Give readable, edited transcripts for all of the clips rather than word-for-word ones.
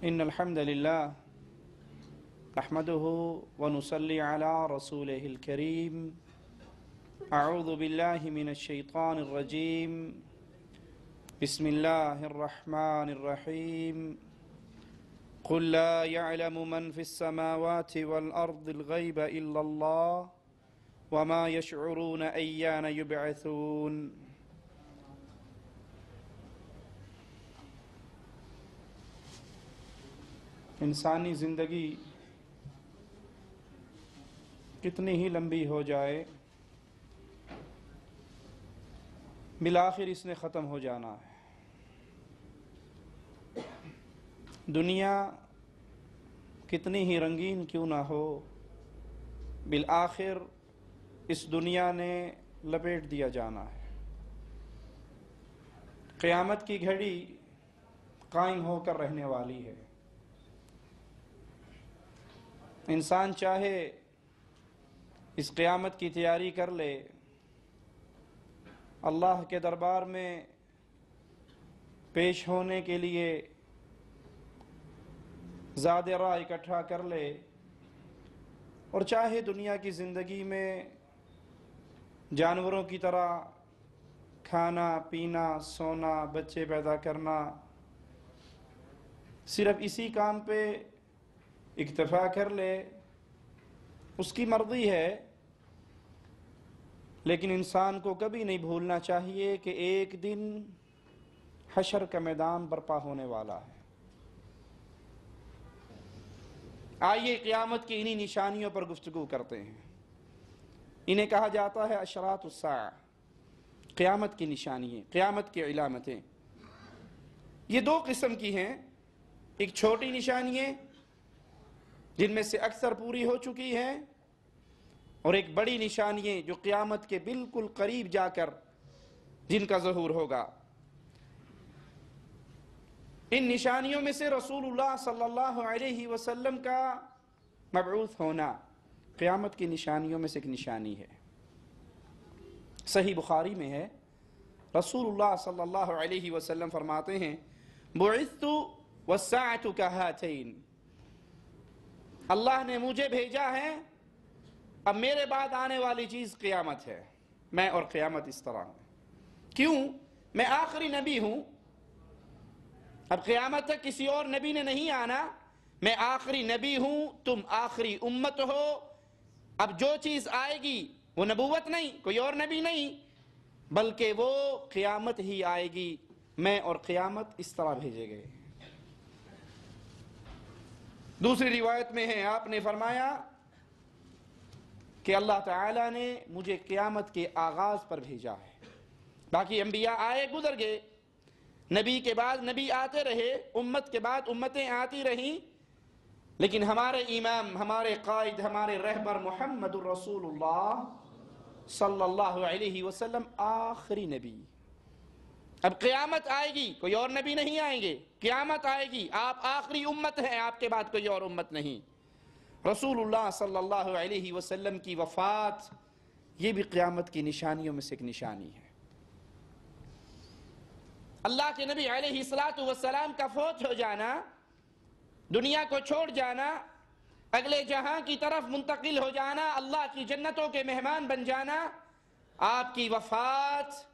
إن الحمد لله نحمده ونصلي على رسوله الكريم. أعوذ بالله من الشيطان الرجيم. بسم الله الرحمن الرحيم. قل لا يعلم من في السماوات والأرض الغيب إلا الله وما يشعرون أيان يبعثون. انسانی زندگی کتنی ہی لمبی ہو جائے بالآخر اس نے ختم ہو جانا ہے. دنیا کتنی ہی رنگین کیوں نہ ہو بالآخر اس دنیا نے لپیٹ دیا جانا ہے. قیامت کی گھڑی قائم ہو کر رہنے والی ہے. انسان چاہے اس قیامت کی تیاری کر لے، اللہ کے دربار میں پیش ہونے کے لیے زاد راہ اکٹھا کر لے، اور چاہے دنیا کی زندگی میں جانوروں کی طرح کھانا پینا سونا بچے پیدا کرنا صرف اسی کام پہ اکتفا کر لے، اس کی مرضی ہے. لیکن انسان کو کبھی نہیں بھولنا چاہیے کہ ایک دن حشر کا میدان برپا ہونے والا ہے. آئیے قیامت کی انہی نشانیوں پر گفتگو کرتے ہیں. انہیں کہا جاتا ہے اشراط الساعہ، قیامت کی نشانیاں، قیامت کی علامتیں. یہ دو قسم کی ہیں، ایک چھوٹی نشانیاں جن میں سے اکثر پوری ہو چکی ہیں، اور ایک بڑی نشانیاں جو قیامت کے بالکل قریب جا کر جن کا ظہور ہوگا. ان نشانیوں میں سے رسول اللہ صلی اللہ علیہ وسلم کا مبعوث ہونا قیامت کی نشانیوں میں سے ایک نشانی ہے. صحیح بخاری میں ہے، رسول اللہ صلی اللہ علیہ وسلم فرماتے ہیں بعثت والساعة كهاتين، اللہ نے مجھے بھیجا ہے، اب میرے بعد آنے والی چیز قیامت ہے. میں اور قیامت اس طرح ہے. کیوں؟ میں آخری نبی ہوں، اب قیامت تک کسی اور نبی نے نہیں آنا. میں آخری نبی ہوں، تم آخری امت ہو. اب جو چیز آئے گی وہ نبوت نہیں، کوئی اور نبی نہیں، بلکہ وہ قیامت ہی آئے گی. میں اور قیامت اس طرح بھیجے گئے. دوسری روایت میں ہے، آپ نے فرمایا کہ اللہ تعالیٰ نے مجھے قیامت کے آغاز پر بھیجا ہے. باقی انبیاء آئے گزر گئے، نبی کے بعد نبی آتے رہے، امت کے بعد امتیں آتی رہیں، لیکن ہمارے امام، ہمارے قائد، ہمارے رہبر محمد الرسول اللہ صلی اللہ علیہ وسلم آخری نبی. اب قیامت آئے گی، کوئی اور نبی نہیں آئیں گے، قیامت آئے گی، آپ آخری امت ہیں، آپ کے بعد کوئی اور امت نہیں. رسول اللہ صلی اللہ علیہ وسلم کی وفات یہ بھی قیامت کی نشانیوں میں سے ایک نشانی ہے. اللہ کے نبی علیہ السلام کا فوت ہو جانا، دنیا کو چھوڑ جانا، اگلے جہاں کی طرف منتقل ہو جانا، اللہ کی جنتوں کے مہمان بن جانا، آپ کی وفات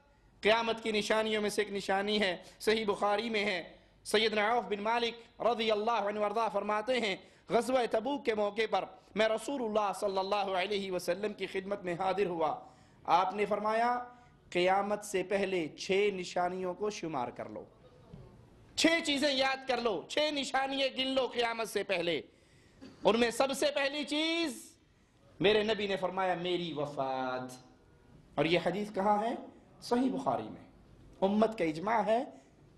قیامت کی نشانیوں میں سے ایک نشانی ہے. صحیح بخاری میں ہے، سیدنا عوف بن مالک رضی اللہ عنہ وارضاہ فرماتے ہیں غزوہ تبوک کے موقع پر میں رسول اللہ صلی اللہ علیہ وسلم کی خدمت میں حاضر ہوا. آپ نے فرمایا قیامت سے پہلے 6 نشانیوں کو شمار کر لو، 6 چیزیں یاد کر لو، 6 نشانیاں گن لو قیامت سے پہلے. ان میں سب سے پہلی چیز میرے نبی نے فرمایا میری وفات. اور یہ حدیث کہاں ہے؟ صحیح بخاری میں. امت کا اجماع ہے،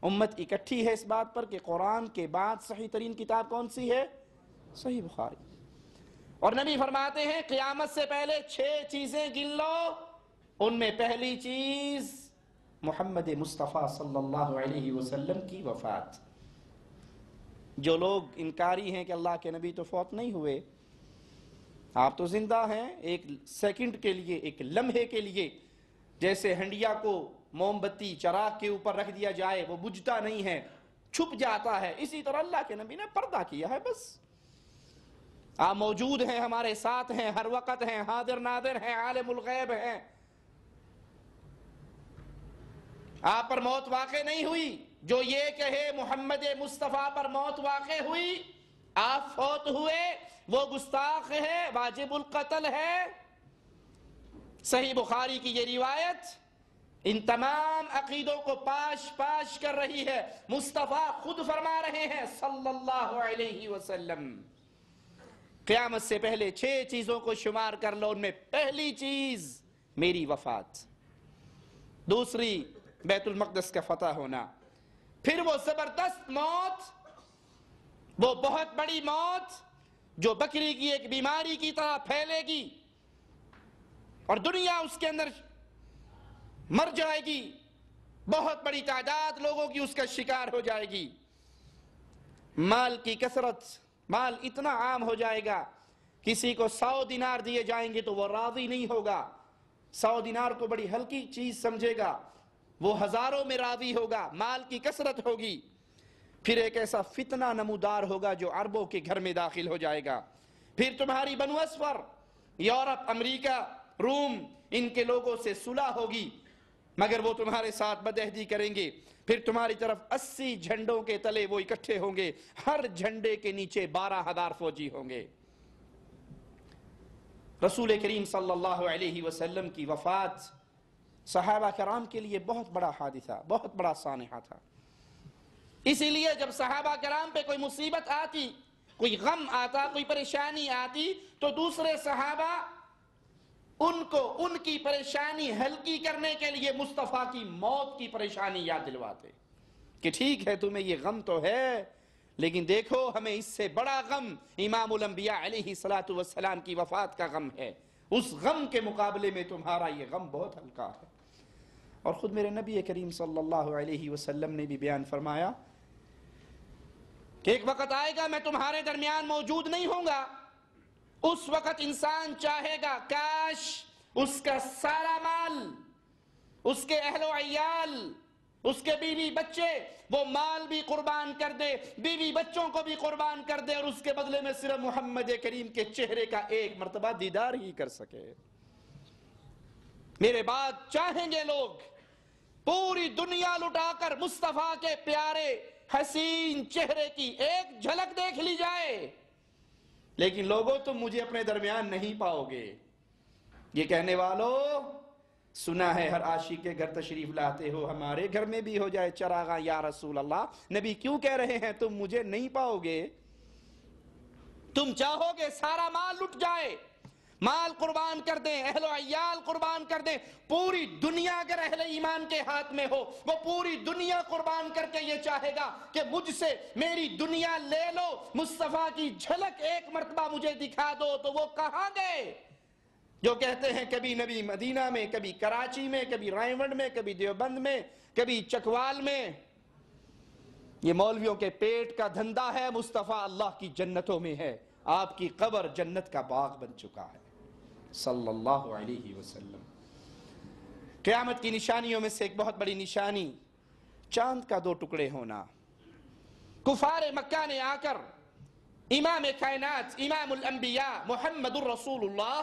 امت اکٹھی ہے اس بات پر کہ قرآن کے بعد صحیح ترین کتاب کون سی ہے؟ صحیح بخاری. اور نبی فرماتے ہیں قیامت سے پہلے 6 چیزیں گن لو، ان میں پہلی چیز محمد مصطفیٰ صلی اللہ علیہ وسلم کی وفات. جو لوگ انکاری ہیں کہ اللہ کے نبی تو فوت نہیں ہوئے، آپ تو زندہ ہیں. ایک سیکنڈ کے لیے، ایک لمحے کے لیے جیسے ہنڈیا کو موم بتی چراغ کے اوپر رکھ دیا جائے وہ بجھتا نہیں ہے، چھپ جاتا ہے، اسی طرح اللہ کے نبی نے پردہ کیا ہے. بس آپ موجود ہیں، ہمارے ساتھ ہیں، ہر وقت ہیں، حاضر ناظر ہیں، عالم الغیب ہیں. آپ پر موت واقع نہیں ہوئی. جو یہ کہے محمد مصطفیٰ پر موت واقع ہوئی، آپ فوت ہوئے، وہ گستاخ ہے، واجب القتل ہے. صحیح بخاری کی یہ روایت ان تمام عقیدوں کو پاش کر رہی ہے. مصطفیٰ خود فرما رہے ہیں صلی اللہ علیہ وسلم، قیامت سے پہلے 6 چیزوں کو شمار کر لو، ان میں پہلی چیز میری وفات، دوسری بیت المقدس کا فتح ہونا، پھر وہ زبردست موت، وہ بہت بڑی موت جو بکری کی ایک بیماری کی طرح پھیلے گی اور دنیا اس کے اندر مر جائے گی، بہت بڑی تعداد لوگوں کی اس کا شکار ہو جائے گی. مال کی کثرت، مال اتنا عام ہو جائے گا، کسی کو 100 دینار دیے جائیں گے تو وہ راضی نہیں ہوگا، 100 دینار کو بڑی ہلکی چیز سمجھے گا، وہ ہزاروں میں راضی ہوگا. مال کی کثرت ہوگی. پھر ایک ایسا فتنہ نمودار ہوگا جو عربوں کے گھر میں داخل ہو جائے گا. پھر تمہاری بنو اصفر، یورپ، امریکہ، روم، ان کے لوگوں سے صلح ہوگی، مگر وہ تمہارے ساتھ بدعہدی کریں گے. پھر تمہاری طرف 80 جھنڈوں کے تلے وہ اکٹھے ہوں گے، ہر جھنڈے کے نیچے 12,000 فوجی ہوں گے. رسول کریم صلی اللہ علیہ وسلم کی وفات صحابہ کرام کے لیے بہت بڑا حادثہ، بہت بڑا سانحہ تھا. اسی لیے جب صحابہ کرام پہ کوئی مصیبت آتی، کوئی غم آتا، کوئی پریشانی آتی، تو دوسرے صحابہ ان کو ان کی پریشانی ہلکی کرنے کے لیے مصطفیٰ کی موت کی پریشانی یاد دلواتے کہ ٹھیک ہے تمہیں یہ غم تو ہے، لیکن دیکھو ہمیں اس سے بڑا غم امام الانبیاء علیہ السلام کی وفات کا غم ہے. اس غم کے مقابلے میں تمہارا یہ غم بہت ہلکا ہے. اور خود میرے نبی کریم صلی اللہ علیہ وسلم نے بھی بیان فرمایا کہ ایک وقت آئے گا میں تمہارے درمیان موجود نہیں ہوں گا، اس وقت انسان چاہے گا کاش اس کا سارا مال، اس کے اہل و عیال، اس کے بیوی بچے، وہ مال بھی قربان کر دے، بیوی بچوں کو بھی قربان کر دے، اور اس کے بدلے میں صرف محمد کریم کے چہرے کا ایک مرتبہ دیدار ہی کر سکے. میرے بعد چاہیں گے لوگ پوری دنیا لٹا کر مصطفیٰ کے پیارے حسین چہرے کی ایک جھلک دیکھ لی جائے، لیکن لوگوں تم مجھے اپنے درمیان نہیں پاؤ گے. یہ کہنے والوں، سنا ہے ہر عاشق کے گھر تشریف لاتے ہو، ہمارے گھر میں بھی ہو جائے چراغاں یا رسول اللہ. نبی کیوں کہہ رہے ہیں تم مجھے نہیں پاؤ گے؟ تم چاہو گے سارا مال لٹ جائے، مال قربان کر دیں، اہل و عیال قربان کر دیں، پوری دنیا اگر اہل ایمان کے ہاتھ میں ہو، وہ پوری دنیا قربان کر کے یہ چاہے گا کہ مجھ سے میری دنیا لے لو، مصطفیٰ کی جھلک ایک مرتبہ مجھے دکھا دو. تو وہ کہاں گئے جو کہتے ہیں کبھی نبی مدینہ میں، کبھی کراچی میں، کبھی رائمنڈ میں، کبھی دیوبند میں، کبھی چکوال میں؟ یہ مولویوں کے پیٹ کا دھندا ہے. مصطفیٰ اللہ کی جنتوں میں ہے، آپ کی قبر جنت کا باغ بن چکا ہے صلی اللہ علیہ وسلم. قیامت کی نشانیوں میں سے ایک بہت بڑی نشانی چاند کا 2 ٹکڑے ہونا. کفار مکہ نے آ کر امام کائنات، امام الانبیاء محمد الرسول اللہ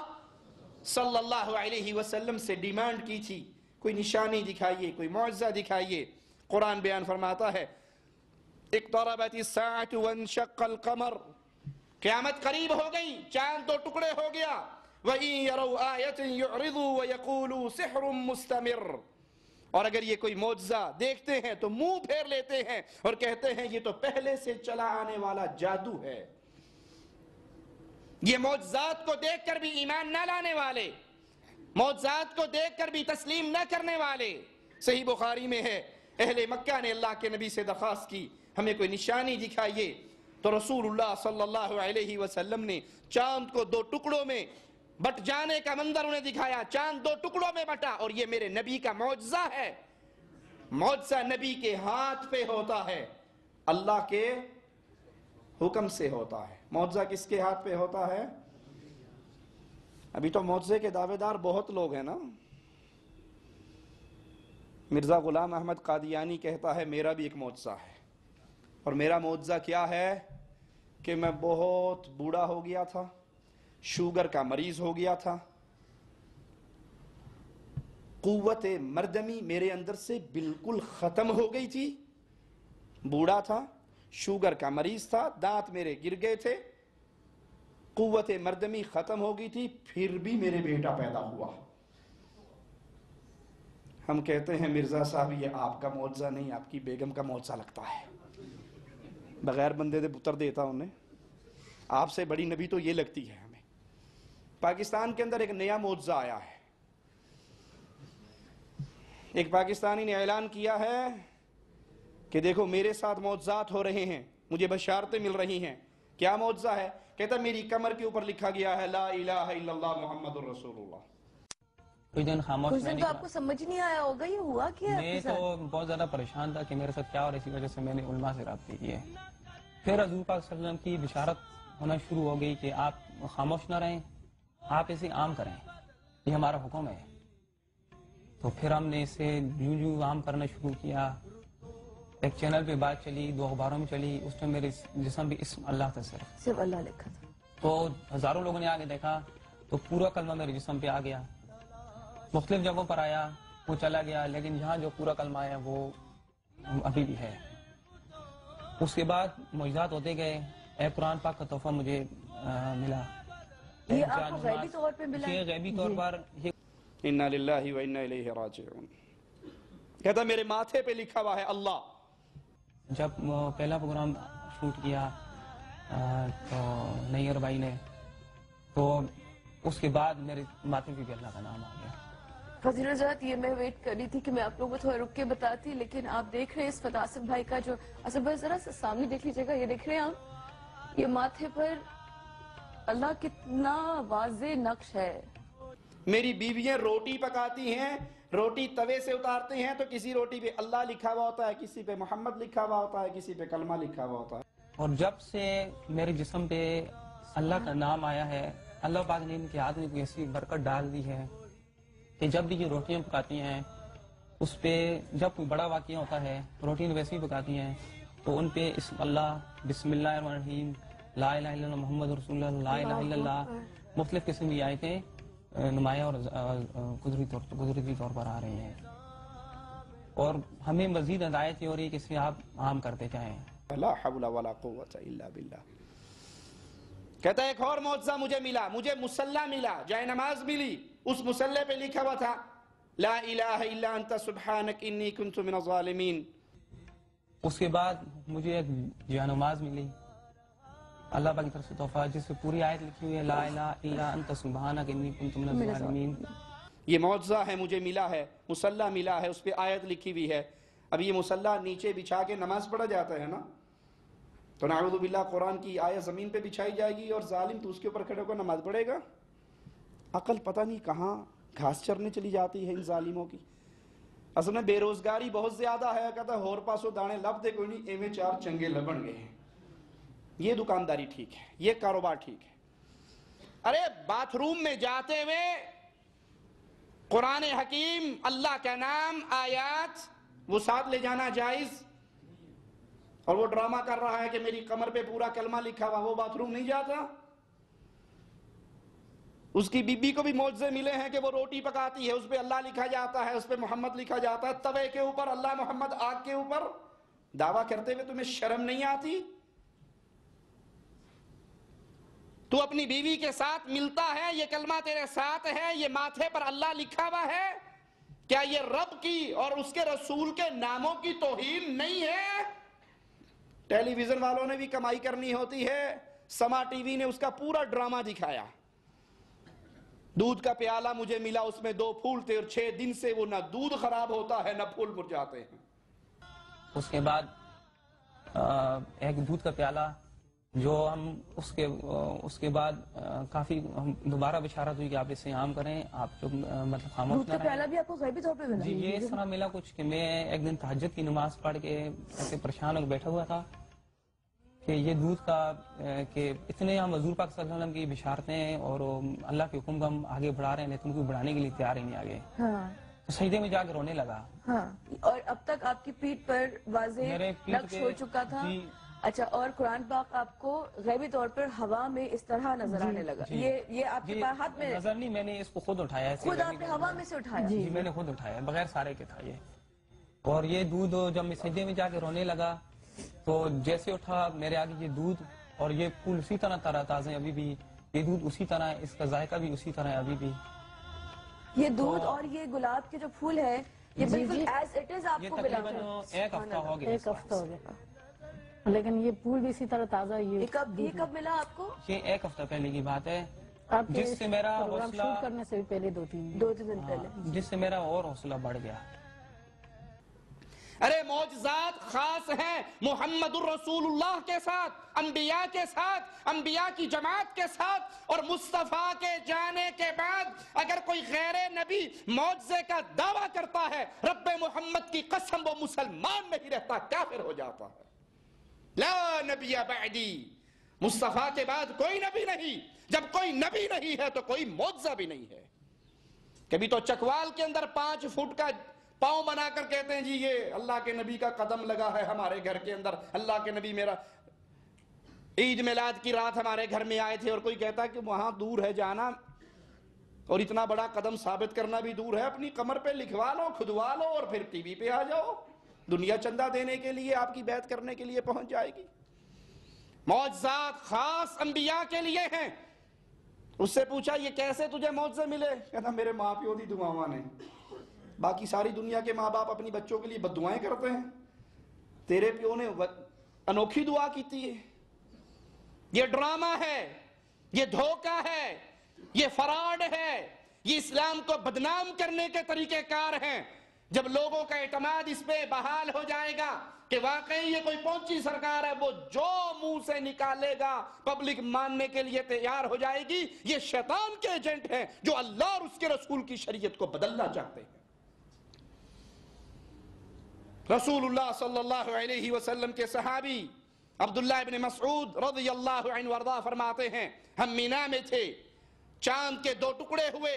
صلی اللہ علیہ وسلم سے ڈیمانڈ کی تھی کوئی نشانی دکھائیے، کوئی معجزہ دکھائیے. قرآن بیان فرماتا ہے اقتربت الساعة وانشق القمر، قیامت قریب ہو گئی، چاند 2 ٹکڑے ہو گیا. وَإِن يَرَوْا آيَةً يُعْرِضُوا وَيَقُولُوا سِحْرٌ مُسْتَمِرٌ، اور اگر یہ کوئی معجزہ دیکھتے ہیں تو منہ پھیر لیتے ہیں اور کہتے ہیں یہ تو پہلے سے چلا آنے والا جادو ہے. یہ معجزات کو دیکھ کر بھی ایمان نہ لانے والے، معجزات کو دیکھ کر بھی تسلیم نہ کرنے والے. صحیح بخاری میں ہے اہل مکہ نے اللہ کے نبی سے درخواست کی ہمیں کوئی نشانی دکھائیے، تو رسول اللہ صلی اللہ علیہ وسلم نے چاند کو 2 ٹکڑوں میں بٹ جانے کا منظر انہیں دکھایا. چاند 2 ٹکڑوں میں بٹا، اور یہ میرے نبی کا معجزہ ہے. معجزہ نبی کے ہاتھ پہ ہوتا ہے، اللہ کے حکم سے ہوتا ہے. معجزہ کس کے ہاتھ پہ ہوتا ہے؟ ابھی تو معجزے کے دعوے دار بہت لوگ ہیں نا. مرزا غلام احمد قادیانی کہتا ہے میرا بھی ایک معجزہ ہے. اور میرا معجزہ کیا ہے کہ میں بہت بوڑھا ہو گیا تھا، شوگر کا مریض ہو گیا تھا، قوت مردمی میرے اندر سے بالکل ختم ہو گئی تھی، بوڑھا تھا، شوگر کا مریض تھا، دانت میرے گر گئے تھے، قوت مردمی ختم ہو گئی تھی، پھر بھی میرے بیٹا پیدا ہوا۔ ہم کہتے ہیں مرزا صاحب یہ آپ کا معجزہ نہیں، آپ کی بیگم کا معجزہ لگتا ہے، بغیر بندے دے پتر دیتا انہیں، آپ سے بڑی نبی تو یہ لگتی ہے ہمیں۔ پاکستان کے اندر ایک نیا معجزہ آیا ہے، ایک پاکستانی نے اعلان کیا ہے کہ دیکھو میرے ساتھ معجزات ہو رہے ہیں، مجھے بشارتیں مل رہی ہیں۔ کیا معجزہ ہے؟ کہتا میری کمر کے اوپر لکھا گیا ہے لا الہ الا اللہ محمد الرسول اللہ۔ کوئی دن خاموش کچھ دن تو آپ کو سمجھ نہیں آیا ہوگا یہ ہوا کیا ہے؟ میں تو بہت زیادہ پریشان تھا کہ میرے ساتھ کیا، اور اسی وجہ سے میں نے علماء سے رابطے کیے۔ پھر حضور پاک صلی اللہ علیہ وسلم کی بشارت ہونا شروع ہو گئی کہ آپ خاموش نہ رہیں، آپ اسے عام کریں، یہ ہمارا حکم ہے۔ تو پھر ہم نے اسے یوں یوں عام کرنا شروع کیا۔ ایک چینل پہ بات چلی، 2 اخباروں میں چلی، اس میں میرے جسم بھی اسم اللہ تھا، صرف اللہ لکھا تھا۔ تو ہزاروں لوگوں نے آگے دیکھا تو پورا کلمہ میرے جسم پہ آ گیا، مختلف جگہوں پر آیا، وہ چلا گیا، لیکن یہاں جو پورا کلمہ آیا وہ ابھی بھی ہے۔ اس کے بعد معجزات ہوتے گئے، اے قرآن پاک کا تحفہ مجھے ملا۔ یہ آپ کو غیبی طور پہ ملا؟ یہ غیبی طور پر۔ انا للہ و انا الیہ راجعون۔ کہتا میرے ماتھے پہ لکھا ہوا ہے اللہ۔ جب پہلا پروگرام شوٹ کیا تو نیئر بھائی نے، تو اس کے بعد میرے ماتھے پہ بھی اللہ کا نام آ گیا۔ فضیل حضرت یہ میں ویٹ کر رہی تھی کہ میں آپ لوگوں کو تھوڑا رک کے بتاتی، لیکن آپ دیکھ رہے ہیں اس وقت آصف بھائی کا جو، آصف بھائی ذرا سے سامنے دیکھ لیجیے گا، یہ دیکھ رہے ہیں آپ، یہ ماتھے پر اللہ کتنا واضح نقش ہے۔ میری بیویاں روٹی پکاتی ہیں، روٹی توے سے اتارتے ہیں تو کسی روٹی پہ اللہ لکھا ہوا ہوتا ہے، کسی پہ محمد لکھا ہوا ہوتا ہے، کسی پہ کلمہ لکھا ہوا ہوتا ہے۔ اور جب سے میرے جسم پہ اللہ کا نام آیا ہے، اللہ پاک نے ان کے ہاتھ میں کوئی ایسی برکت ڈال دی ہے کہ جب بھی یہ روٹیاں پکاتی ہیں، اس پہ جب کوئی بڑا واقعہ ہوتا ہے، روٹیاں ویسے ہی پکاتی ہیں تو ان پہ اسم اللہ، بسم اللہ الرحمن الرحیم، لا الہ الا اللہ محمد رسول اللہ، لا الہ الا اللہ، مختلف قسم کی آیتیں نمایاں اور قدرتی طور پر آ رہی ہیں، اور ہمیں مزید ہدایت یہ ہو رہی ہے کہ اسے آپ عام کرتے جائیں۔ لا حول ولا قوت الا باللہ۔ کہتا ہے ایک اور معجزہ مجھے ملا، مجھے مصلی ملا، جائے نماز ملی، اس مصلی پہ لکھا ہوا تھا لا الہ الا انت سبحانک انی کنت من الظالمین۔ اس کے بعد مجھے ایک جائے نماز ملی اللہ پاک کی طرف سے تحفہ، جس سے پوری آیت لکھی ہوئی ہے لا الہ الا انت سبحانک انی کنت من الظالمین۔ یہ معجزہ ہے، مجھے ملا ہے، مصلی ملا ہے، اس پہ آیت لکھی ہوئی ہے۔ اب یہ مصلی نیچے بچھا کے نماز پڑھا جاتا ہے نا، تو نعوذ باللہ قرآن کی آیت زمین پہ بچھائی جائے گی اور ظالم تو اس کے اوپر کھڑے ہو کر نماز پڑھے گا۔ عقل پتہ نہیں کہاں گھاس چرنے چلی جاتی ہے ان ظالموں کی۔ اصل میں بے روزگاری بہت زیادہ ہے، کہتا ہور پاسو دانے لب دے کوئی نہیں، ایویں 4 چنگے لبن گئے ہیں۔ یہ دکانداری ٹھیک ہے، یہ کاروبار ٹھیک ہے۔ ارے باتھ روم میں جاتے ہوئے قرآن حکیم، اللہ کا نام، آیات وہ ساتھ لے جانا جائز؟ اور وہ ڈرامہ کر رہا ہے کہ میری کمر پہ پورا کلمہ لکھا ہوا، وہ باتھ روم نہیں جاتا؟ اس کی بی بی کو بھی معجزے ملے ہیں کہ وہ روٹی پکاتی ہے، اس پہ اللہ لکھا جاتا ہے، اس پہ محمد لکھا جاتا ہے، توے کے اوپر اللہ محمد، آگ کے اوپر۔ دعویٰ کرتے ہوئے تمہیں شرم نہیں آتی؟ تو اپنی بیوی کے ساتھ ملتا ہے، یہ کلمہ تیرے ساتھ ہے، یہ ماتھے پر اللہ لکھا ہوا ہے، کیا یہ رب کی اور اس کے رسول کے ناموں کی توہین نہیں ہے؟ ٹیلی ویژن والوں نے بھی کمائی کرنی ہوتی ہے، سما ٹی وی نے اس کا پورا ڈرامہ دکھایا۔ دودھ کا پیالہ مجھے ملا، اس میں 2 پھول تھے اور 6 دن سے وہ نہ دودھ خراب ہوتا ہے نہ پھول مرجھاتے ہیں۔ اس کے بعد ایک دودھ کا پیالہ جو ہم اس کے بعد کافی دوبارہ بشارت ہوئی کہ آپ اسے عام کریں، آپ جو مطلب خاموش دودھ نہ کا رہیں۔ پیالہ بھی آپ کو غیبی طور پہ ملا؟ جی یہ اس طرح ملا کچھ کہ میں ایک دن تہجد کی نماز پڑھ کے ایسے پریشان ہو کے بیٹھا ہوا تھا کہ یہ دودھ کا کہ اتنے ہم حضور پاک صلی اللہ علیہ وسلم کی بشارتیں اور اللہ کے حکم کو ہم آگے بڑھا رہے ہیں، لیکن ان کو بڑھانے کے لیے تیار ہی نہیں آگے۔ تو سجدے میں جا کے رونے لگا. ہاں، اور اب تک آپ کی پیٹھ پر واضح میرے پیٹھ نقش پہ- ہو چکا تھا. جی. اچھا، اور قرآن پاک آپ کو غیبی طور پر ہوا میں اس طرح نظر آنے لگا. جی. یہ آپ کے پاس ہاتھ میں نظر نہیں، میں نے اس کو خود اٹھایا ہے. خود آپ نے ہوا میں سے اٹھایا؟ جی میں نے خود اٹھایا ہے، بغیر سارے کے تھا یہ. اور یہ دودھ جب میں سجدے میں جا کے رونے لگا تو جیسے اٹھا میرے آگے یہ دودھ، اور یہ پھول اسی طرح تازہ تازے ابھی بھی، یہ دودھ اسی طرح ہے، اس کا ذائقہ بھی اسی طرح ہے ابھی بھی. یہ دودھ اور یہ گلاب کے جو پھول ہے یہ بالکل ایز اٹ از آپ یہ کو ملا. تقریباً ایک ہفتہ ہو گیا. ایک ہفتہ ہو گیا، لیکن یہ پھول بھی اسی طرح تازہ. یہ کب ملا آپ کو؟ یہ ایک ہفتہ پہلے کی بات ہے، آپ کے جس سے میرا پروگرام حوصلہ، شوٹ کرنے سے بھی پہلے 2-3 2 دن پہلے. جس سے میرا اور حوصلہ بڑھ گیا. ارے معجزات خاص ہیں محمد الرسول اللہ کے ساتھ، انبیاء کے ساتھ، انبیاء کی جماعت کے ساتھ. اور مصطفیٰ کے جانے کے بعد اگر کوئی غیر نبی معجزے کا دعویٰ کرتا ہے، رب محمد کی قسم وہ مسلمان نہیں رہتا، کافر ہو جاتا ہے. لا نبی بعدی، مصطفیٰ کے بعد کوئی نبی نہیں. جب کوئی نبی نہیں ہے تو کوئی معجزہ بھی نہیں ہے. کبھی تو چکوال کے اندر 5 فٹ کا پاؤں بنا کر کہتے ہیں جی یہ اللہ کے نبی کا قدم لگا ہے ہمارے گھر کے اندر، اللہ کے نبی میرا عید میلاد کی رات ہمارے گھر میں آئے تھے. اور کوئی کہتا ہے کہ وہاں دور ہے جانا، اور اتنا بڑا قدم ثابت کرنا بھی دور ہے، اپنی کمر پہ لکھوا لو، کھدوا لو، اور پھر ٹی وی پہ آ جاؤ، دنیا چندہ دینے کے لیے، آپ کی بیعت کرنے کے لیے پہنچ جائے گی. معجزات خاص انبیاء کے لیے ہیں. اس سے پوچھا یہ کیسے تجھے معجزے ملے؟ کہتا میرے ماں پیو دی دعاواں نے. باقی ساری دنیا کے ماں باپ اپنی بچوں کے لیے بد دعائیں کرتے ہیں، تیرے پیو نے انوکھی دعا کی تھی. یہ ڈرامہ ہے، یہ دھوکہ ہے، یہ فراڈ ہے، یہ اسلام کو بدنام کرنے کے طریقہ کار ہیں. جب لوگوں کا اعتماد اس پہ بحال ہو جائے گا کہ واقعی یہ کوئی پہنچی سرکار ہے، وہ جو منہ سے نکالے گا پبلک ماننے کے لیے تیار ہو جائے گی. یہ شیطان کے ایجنٹ ہیں جو اللہ اور اس کے رسول کی شریعت کو بدلنا چاہتے ہیں. رسول اللہ صلی اللہ علیہ وسلم کے صحابی عبداللہ ابن مسعود رضی اللہ عنہ وارضاہ فرماتے ہیں ہم مینا میں تھے، چاند کے 2 ٹکڑے ہوئے،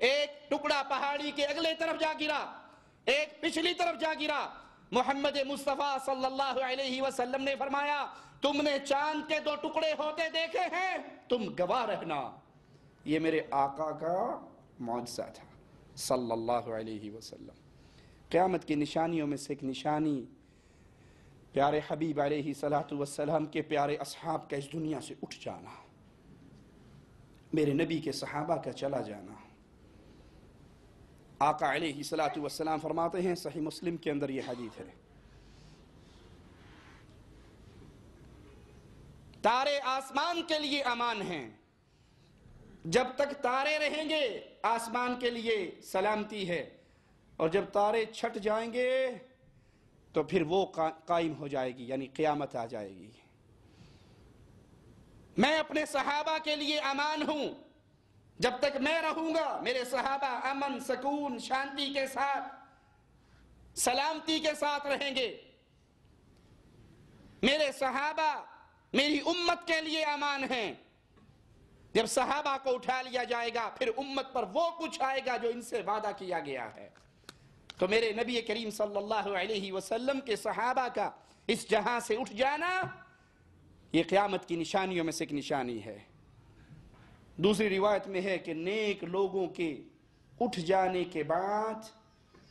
ایک ٹکڑا پہاڑی کے اگلے طرف جا گرا، ایک پچھلی طرف جا گرا. محمد مصطفیٰ صلی اللہ علیہ وسلم نے فرمایا تم نے چاند کے 2 ٹکڑے ہوتے دیکھے ہیں، تم گواہ رہنا. یہ میرے آقا کا معجزہ تھا صلی اللہ علیہ وسلم. قیامت کی نشانیوں میں سے ایک نشانی پیارے حبیب علیہ السلام کے پیارے اصحاب کا اس دنیا سے اٹھ جانا، میرے نبی کے صحابہ کا چلا جانا. آقا علیہ السلام فرماتے ہیں، صحیح مسلم کے اندر یہ حدیث ہے، تارے آسمان کے لیے امان ہیں، جب تک تارے رہیں گے آسمان کے لیے سلامتی ہے، اور جب تارے چھٹ جائیں گے تو پھر وہ قائم ہو جائے گی، یعنی قیامت آ جائے گی. میں اپنے صحابہ کے لیے امان ہوں، جب تک میں رہوں گا میرے صحابہ امن، سکون، شانتی کے ساتھ، سلامتی کے ساتھ رہیں گے. میرے صحابہ میری امت کے لیے امان ہیں. جب صحابہ کو اٹھا لیا جائے گا پھر امت پر وہ کچھ آئے گا جو ان سے وعدہ کیا گیا ہے. تو میرے نبی کریم صلی اللہ علیہ وسلم کے صحابہ کا اس جہاں سے اٹھ جانا یہ قیامت کی نشانیوں میں سے ایک نشانی ہے. دوسری روایت میں ہے کہ نیک لوگوں کے اٹھ جانے کے بعد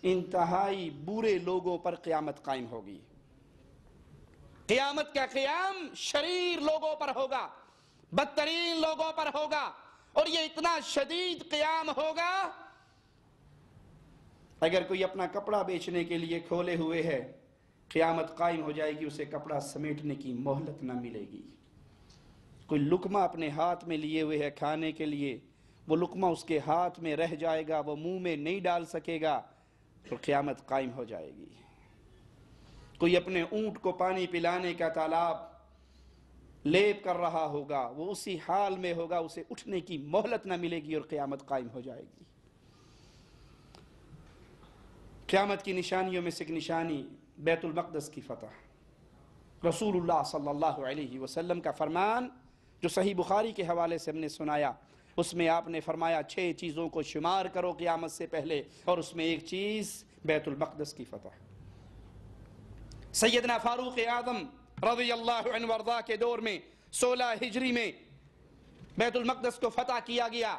انتہائی برے لوگوں پر قیامت قائم ہوگی. قیامت کا قیام شریر لوگوں پر ہوگا، بدترین لوگوں پر ہوگا، اور یہ اتنا شدید قیام ہوگا اگر کوئی اپنا کپڑا بیچنے کے لیے کھولے ہوئے ہے، قیامت قائم ہو جائے گی، اسے کپڑا سمیٹنے کی مہلت نہ ملے گی. کوئی لقمہ اپنے ہاتھ میں لیے ہوئے ہے کھانے کے لیے، وہ لقمہ اس کے ہاتھ میں رہ جائے گا، وہ منہ میں نہیں ڈال سکے گا، تو قیامت قائم ہو جائے گی. کوئی اپنے اونٹ کو پانی پلانے کا تالاب لیپ کر رہا ہوگا، وہ اسی حال میں ہوگا، اسے اٹھنے کی مہلت نہ ملے گی اور قیامت قائم ہو جائے گی. قیامت کی نشانیوں میں سے ایک نشانی بیت المقدس کی فتح. رسول اللہ صلی اللہ علیہ وسلم کا فرمان جو صحیح بخاری کے حوالے سے ہم نے سنایا، اس میں آپ نے فرمایا 6 چیزوں کو شمار کرو قیامت سے پہلے، اور اس میں ایک چیز بیت المقدس کی فتح۔ سیدنا فاروق اعظم رضی اللہ عنہ وارضاہ کے دور میں 16 ہجری میں بیت المقدس کو فتح کیا گیا،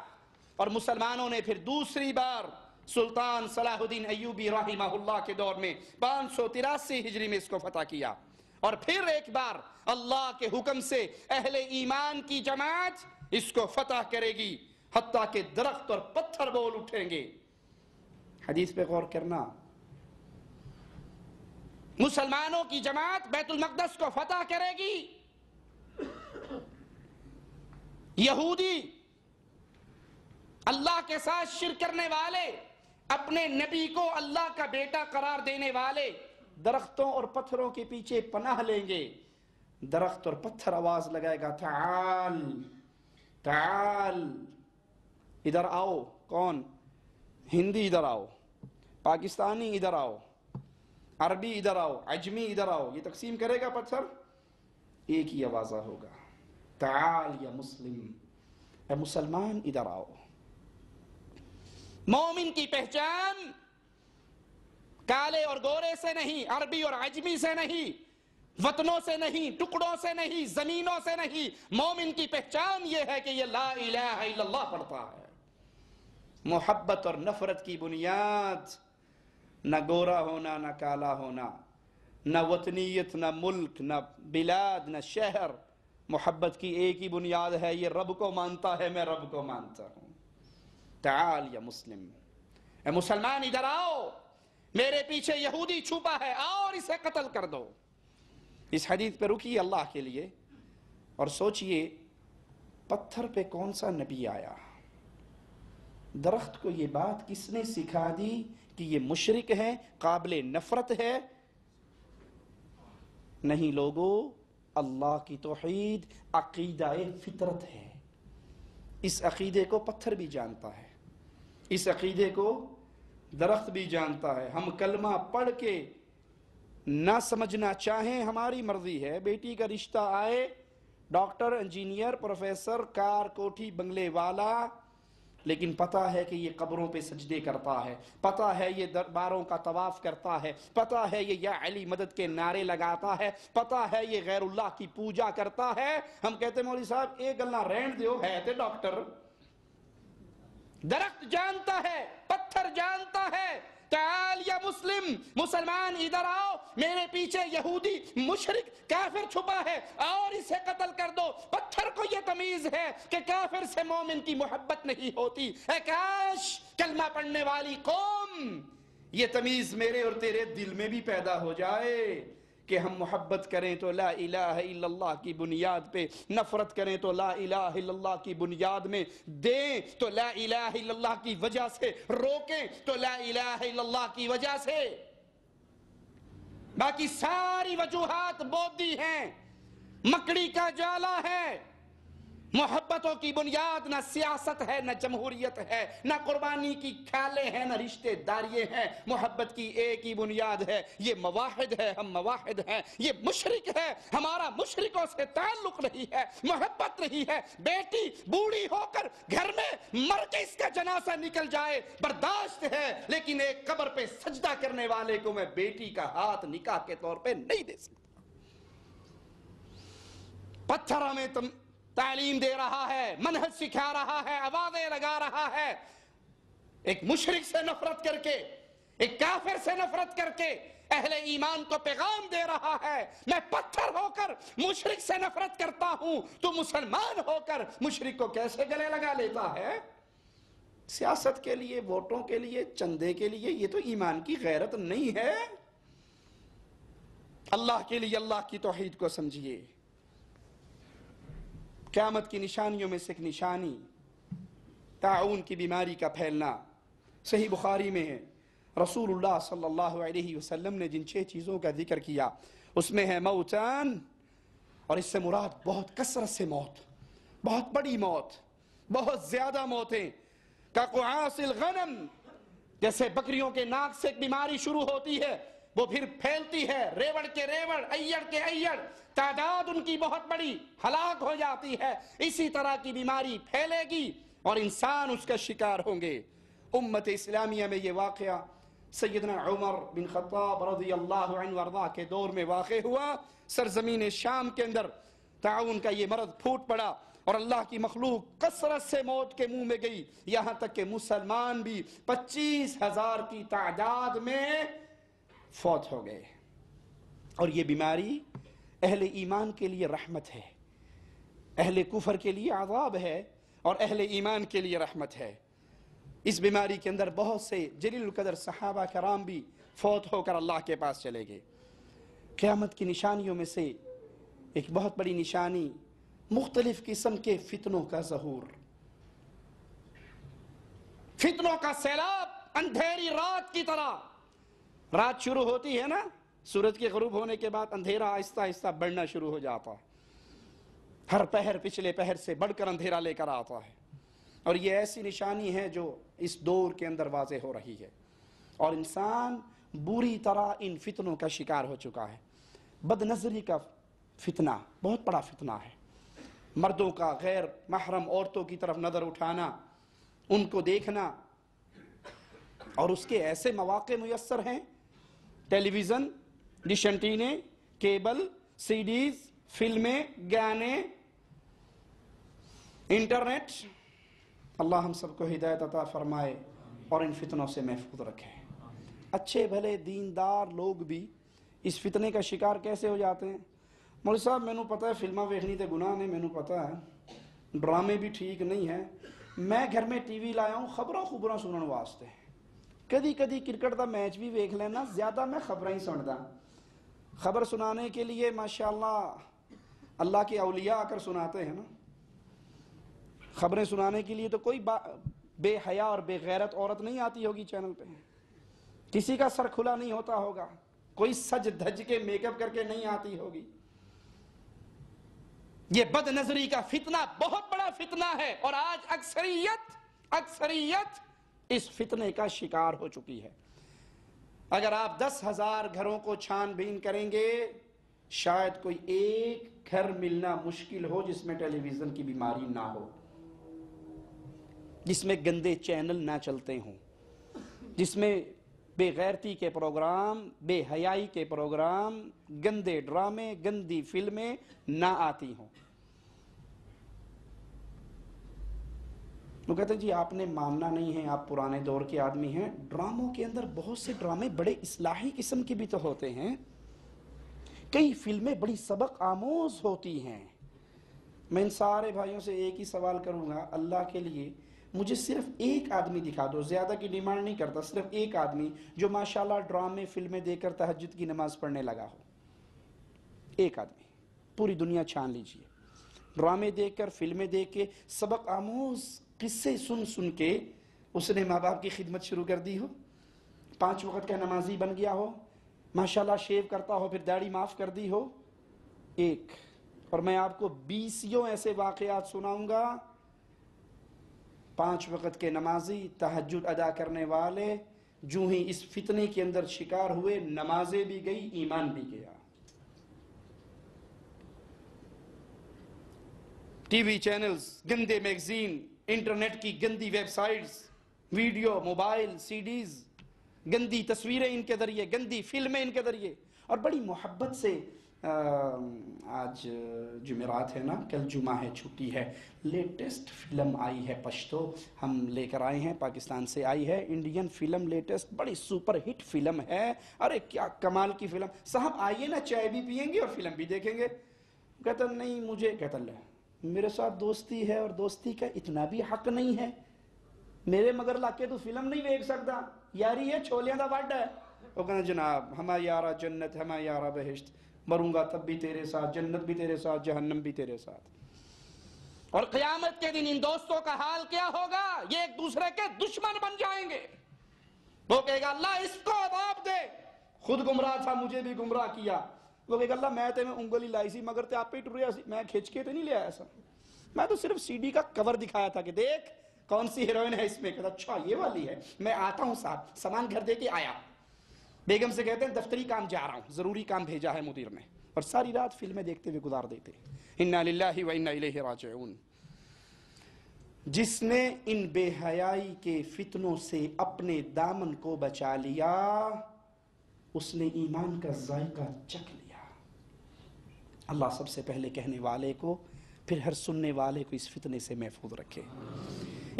اور مسلمانوں نے پھر دوسری بار سلطان صلاح الدین ایوبی رحمہ اللہ کے دور میں 583 ہجری میں اس کو فتح کیا، اور پھر ایک بار اللہ کے حکم سے اہل ایمان کی جماعت اس کو فتح کرے گی، حتیٰ کہ درخت اور پتھر بول اٹھیں گے۔ حدیث پہ غور کرنا، مسلمانوں کی جماعت بیت المقدس کو فتح کرے گی، یہودی اللہ کے ساتھ شرک کرنے والے، اپنے نبی کو اللہ کا بیٹا قرار دینے والے درختوں اور پتھروں کے پیچھے پناہ لیں گے۔ درخت اور پتھر آواز لگائے گا، تعال تعال، ادھر آؤ۔ کون؟ ہندی ادھر آؤ، پاکستانی ادھر آؤ، عربی ادھر آؤ، عجمی ادھر آؤ۔ یہ تقسیم کرے گا پتھر، ایک ہی آوازہ ہوگا، تعال یا مسلم، اے مسلمان ادھر آؤ۔ مومن کی پہچان کالے اور گورے سے نہیں، عربی اور عجمی سے نہیں، وطنوں سے نہیں، ٹکڑوں سے نہیں، زمینوں سے نہیں۔ مومن کی پہچان یہ ہے کہ یہ لا الہ الا اللہ پڑھتا ہے۔ محبت اور نفرت کی بنیاد نہ گورا ہونا، نہ کالا ہونا، نہ وطنیت، نہ ملک، نہ بلاد، نہ شہر۔ محبت کی ایک ہی بنیاد ہے، یہ رب کو مانتا ہے، میں رب کو مانتا ہوں۔ تعال یا مسلم، اے مسلمان ادھر آؤ، میرے پیچھے یہودی چھپا ہے، آؤ اور اسے قتل کر دو۔ اس حدیث پہ رکیے اللہ کے لیے اور سوچئے، پتھر پہ کون سا نبی آیا؟ درخت کو یہ بات کس نے سکھا دی کہ یہ مشرک ہے، قابل نفرت ہے؟ نہیں لوگو، اللہ کی توحید عقیدہ فطرت ہے۔ اس عقیدے کو پتھر بھی جانتا ہے، اس عقیدے کو درخت بھی جانتا ہے۔ ہم کلمہ پڑھ کے نہ سمجھنا چاہیں، ہماری مرضی ہے۔ بیٹی کا رشتہ آئے، ڈاکٹر، انجینئر، پروفیسر، کار، کوٹھی، بنگلے والا، لیکن پتہ ہے کہ یہ قبروں پہ سجدے کرتا ہے، پتہ ہے یہ درباروں کا طواف کرتا ہے، پتہ ہے یہ یا علی مدد کے نعرے لگاتا ہے، پتہ ہے یہ غیر اللہ کی پوجا کرتا ہے۔ ہم کہتے ہیں مولوی صاحب ایک گلنا رہن دیو، ہے تے ڈاکٹر۔ درخت جانتا ہے، پتھر جانتا ہے، تعال یا مسلم، مسلمان ادھر آؤ، میرے پیچھے یہودی مشرک کافر چھپا ہے، اور اسے قتل کر دو۔ پتھر کو یہ تمیز ہے کہ کافر سے مومن کی محبت نہیں ہوتی۔ اے کاش کلمہ پڑھنے والی قوم یہ تمیز میرے اور تیرے دل میں بھی پیدا ہو جائے کہ ہم محبت کریں تو لا الہ الا اللہ کی بنیاد پہ، نفرت کریں تو لا الہ الا اللہ کی بنیاد میں، دیں تو لا الہ الا اللہ کی وجہ سے، روکیں تو لا الہ الا اللہ کی وجہ سے۔ باقی ساری وجوہات بودی ہیں، مکڑی کا جالا ہے۔ محبتوں کی بنیاد نہ سیاست ہے، نہ جمہوریت ہے، نہ قربانی کی کھالیں ہیں، نہ رشتہ داریاں ہیں۔ محبت کی ایک ہی بنیاد ہے، یہ مواحد ہے، ہم مواحد ہیں۔ یہ مشرک ہے، ہمارا مشرکوں سے تعلق نہیں ہے، محبت نہیں ہے۔ بیٹی بوڑھی ہو کر گھر میں مر کے اس کا جنازہ نکل جائے برداشت ہے، لیکن ایک قبر پہ سجدہ کرنے والے کو میں بیٹی کا ہاتھ نکاح کے طور پہ نہیں دے سکتا۔ پتھر ہمیں تعلیم دے رہا ہے، منہج سکھا رہا ہے، آوازیں لگا رہا ہے۔ ایک مشرک سے نفرت کر کے، ایک کافر سے نفرت کر کے اہل ایمان کو پیغام دے رہا ہے، میں پتھر ہو کر مشرک سے نفرت کرتا ہوں، تو مسلمان ہو کر مشرک کو کیسے گلے لگا لیتا ہے؟ سیاست کے لیے، ووٹوں کے لیے، چندے کے لیے، یہ تو ایمان کی غیرت نہیں ہے۔ اللہ کے لیے اللہ کی توحید کو سمجھیے۔ قیامت کی نشانیوں میں سے ایک نشانی طاعون کی بیماری کا پھیلنا۔ صحیح بخاری میں ہے، رسول اللہ صلی اللہ علیہ وسلم نے جن 6 چیزوں کا ذکر کیا اس میں ہے موتان، اور اس سے مراد بہت کثرت سے موت، بہت بڑی موت، بہت زیادہ موتیں۔ کقعاص الغنم، جیسے بکریوں کے ناک سے ایک بیماری شروع ہوتی ہے، وہ پھر پھیلتی ہے، ریوڑ کے ریوڑ، ایڑ کے ایڑ، تعداد ان کی بہت بڑی، ہلاک ہو جاتی ہے۔ اسی طرح کی بیماری پھیلے گی، اور انسان اس کا شکار ہوں گے۔ امت اسلامیہ میں یہ واقعہ سیدنا عمر بن خطاب رضی اللہ عنہ وارضاہ کے دور میں واقع ہوا۔ سرزمین شام کے اندر طاعون کا یہ مرض پھوٹ پڑا اور اللہ کی مخلوق کثرت سے موت کے منہ میں گئی، یہاں تک کہ مسلمان بھی 25,000 کی تعداد میں فوت ہو گئے۔ اور یہ بیماری اہل ایمان کے لیے رحمت ہے، اہل کفر کے لیے عذاب ہے، اور اہل ایمان کے لیے رحمت ہے۔ اس بیماری کے اندر بہت سے جلیل القدر صحابہ کرام بھی فوت ہو کر اللہ کے پاس چلے گئے۔ قیامت کی نشانیوں میں سے ایک بہت بڑی نشانی مختلف قسم کے فتنوں کا ظہور، فتنوں کا سیلاب اندھیری رات کی طرح۔ رات شروع ہوتی ہے نا، سورج کے غروب ہونے کے بعد اندھیرا آہستہ آہستہ بڑھنا شروع ہو جاتا ہے، ہر پہر پچھلے پہر سے بڑھ کر اندھیرا لے کر آتا ہے، اور یہ ایسی نشانی ہے جو اس دور کے اندر واضح ہو رہی ہے، اور انسان بری طرح ان فتنوں کا شکار ہو چکا ہے۔ بد نظری کا فتنہ بہت بڑا فتنہ ہے، مردوں کا غیر محرم عورتوں کی طرف نظر اٹھانا، ان کو دیکھنا، اور اس کے ایسے مواقع میسر ہیں، ٹیلی ویژن، ڈش اینٹینے، کیبل، سی ڈیز، فلمیں، گانے، انٹرنیٹ۔ اللہ ہم سب کو ہدایت عطا فرمائے اور ان فتنوں سے محفوظ رکھے۔ اچھے بھلے دیندار لوگ بھی اس فتنے کا شکار کیسے ہو جاتے ہیں؟ مولوی صاحب مینوں پتہ ہے فلماں ویکھنی تے گناہ نے، مینوں پتہ ہے ڈرامے بھی ٹھیک نہیں ہیں، میں گھر میں ٹی وی لایا ہوں خبراں سنن واسطے، کدی کدی کرکٹ دا میچ بھی ویکھ لینا، زیادہ میں خبراں ہی سندا۔ خبر سنانے کے لیے ماشاءاللہ اللہ کے اولیاء آ کر سناتے ہیں نا، خبریں سنانے کے لیے تو کوئی بے حیا اور بے غیرت عورت نہیں آتی ہوگی چینل پہ، کسی کا سر کھلا نہیں ہوتا ہوگا، کوئی سج دھج کے میک اپ کر کے نہیں آتی ہوگی۔ یہ بد نظری کا فتنہ بہت بڑا فتنہ ہے، اور آج اکثریت اس فتنے کا شکار ہو چکی ہے۔ اگر آپ 10,000 گھروں کو چھان بین کریں گے، شاید کوئی ایک گھر ملنا مشکل ہو جس میں ٹیلی ویژن کی بیماری نہ ہو، جس میں گندے چینل نہ چلتے ہوں، جس میں بے غیرتی کے پروگرام، بے حیائی کے پروگرام، گندے ڈرامے، گندی فلمیں نہ آتی ہوں۔ وہ کہتے ہیں جی آپ نے ماننا نہیں ہے، آپ پرانے دور کے آدمی ہیں۔ ڈراموں کے اندر بہت سے ڈرامے بڑے اصلاحی قسم کے بھی تو ہوتے ہیں، کئی فلمیں بڑی سبق آموز ہوتی ہیں۔ میں ان سارے بھائیوں سے ایک ہی سوال کروں گا، اللہ کے لیے مجھے صرف ایک آدمی دکھا دو، زیادہ کی ڈیمانڈ نہیں کرتا، صرف ایک آدمی جو ماشاءاللہ ڈرامے فلمیں دیکھ کر تہجد کی نماز پڑھنے لگا ہو۔ ایک آدمی، پوری دنیا چھان لیجئے، ڈرامے دیکھ کر، فلمیں دیکھ کے، سبق آموز قصے سن کے اس نے ماں باپ کی خدمت شروع کر دی ہو، 5 وقت کا نمازی بن گیا ہو، ماشاءاللہ شیو کرتا ہو، پھر داڑھی معاف کر دی ہو، ایک۔ اور میں آپ کو 20 ایسے واقعات سناؤں گا، 5 وقت کے نمازی، تہجد ادا کرنے والے، جو ہی اس فتنے کے اندر شکار ہوئے، نمازیں بھی گئی، ایمان بھی گیا۔ ٹی وی چینلز، گندے میگزین، انٹرنیٹ کی گندی ویب سائٹس، ویڈیو، موبائل، سی ڈیز، گندی تصویریں ان کے ذریعے، گندی فلمیں ان کے ذریعے، اور بڑی محبت سے آج جمعرات ہے نا، کل جمعہ ہے، چھٹی ہے، لیٹسٹ فلم آئی ہے پشتو، ہم لے کر آئے ہیں، پاکستان سے آئی ہے، انڈین فلم لیٹسٹ، بڑی سپر ہٹ فلم ہے، ارے کیا کمال کی فلم، صاحب آئیے نا، چائے بھی پئیں گے اور فلم بھی دیکھیں گے۔ کہتا نہیں مجھے، کہتا اللہ میرے ساتھ دوستی ہے اور دوستی کا اتنا بھی حق نہیں ہے، میرے مگر لا کے تو فلم نہیں دیکھ سکتا، یاری ہے چھولیاں دا وڈ ہے۔ وہ کہنا جناب ہما یارا جنت، ہما یارا بہشت، مروں گا تب بھی تیرے ساتھ، جنت بھی تیرے ساتھ، جہنم بھی تیرے ساتھ۔ اور قیامت کے دن ان دوستوں کا حال کیا ہوگا؟ یہ ایک دوسرے کے دشمن بن جائیں گے۔ وہ کہے گا اللہ اس کو عذاب دے، خود گمراہ تھا مجھے بھی گمراہ کیا۔ وہ کہے گا اللہ میں تے میں انگلی لائی سی مگر تے آپ پہ ٹریا سی، میں کھچ کے تے نہیں لیا ایسا، میں تو صرف سی ڈی کا کور دکھایا تھا کہ دیکھ کون سی ہیروئن ہے اس میں۔ کہتا اچھا یہ والی ہے، میں آتا ہوں صاحب، سامان گھر دے کے آیا، بیگم سے کہتے ہیں دفتری کام جا رہا ہوں، ضروری کام بھیجا ہے مدیر نے، اور ساری رات فلمیں دیکھتے ہوئے گزار دیتے۔ انا للہ و انا الیہ راجعون۔ جس نے ان بے حیائی کے فتنوں سے اپنے دامن کو بچا لیا اس نے ایمان کا ذائقہ چکھ لیا۔ اللہ سب سے پہلے کہنے والے کو پھر ہر سننے والے کو اس فتنے سے محفوظ رکھے۔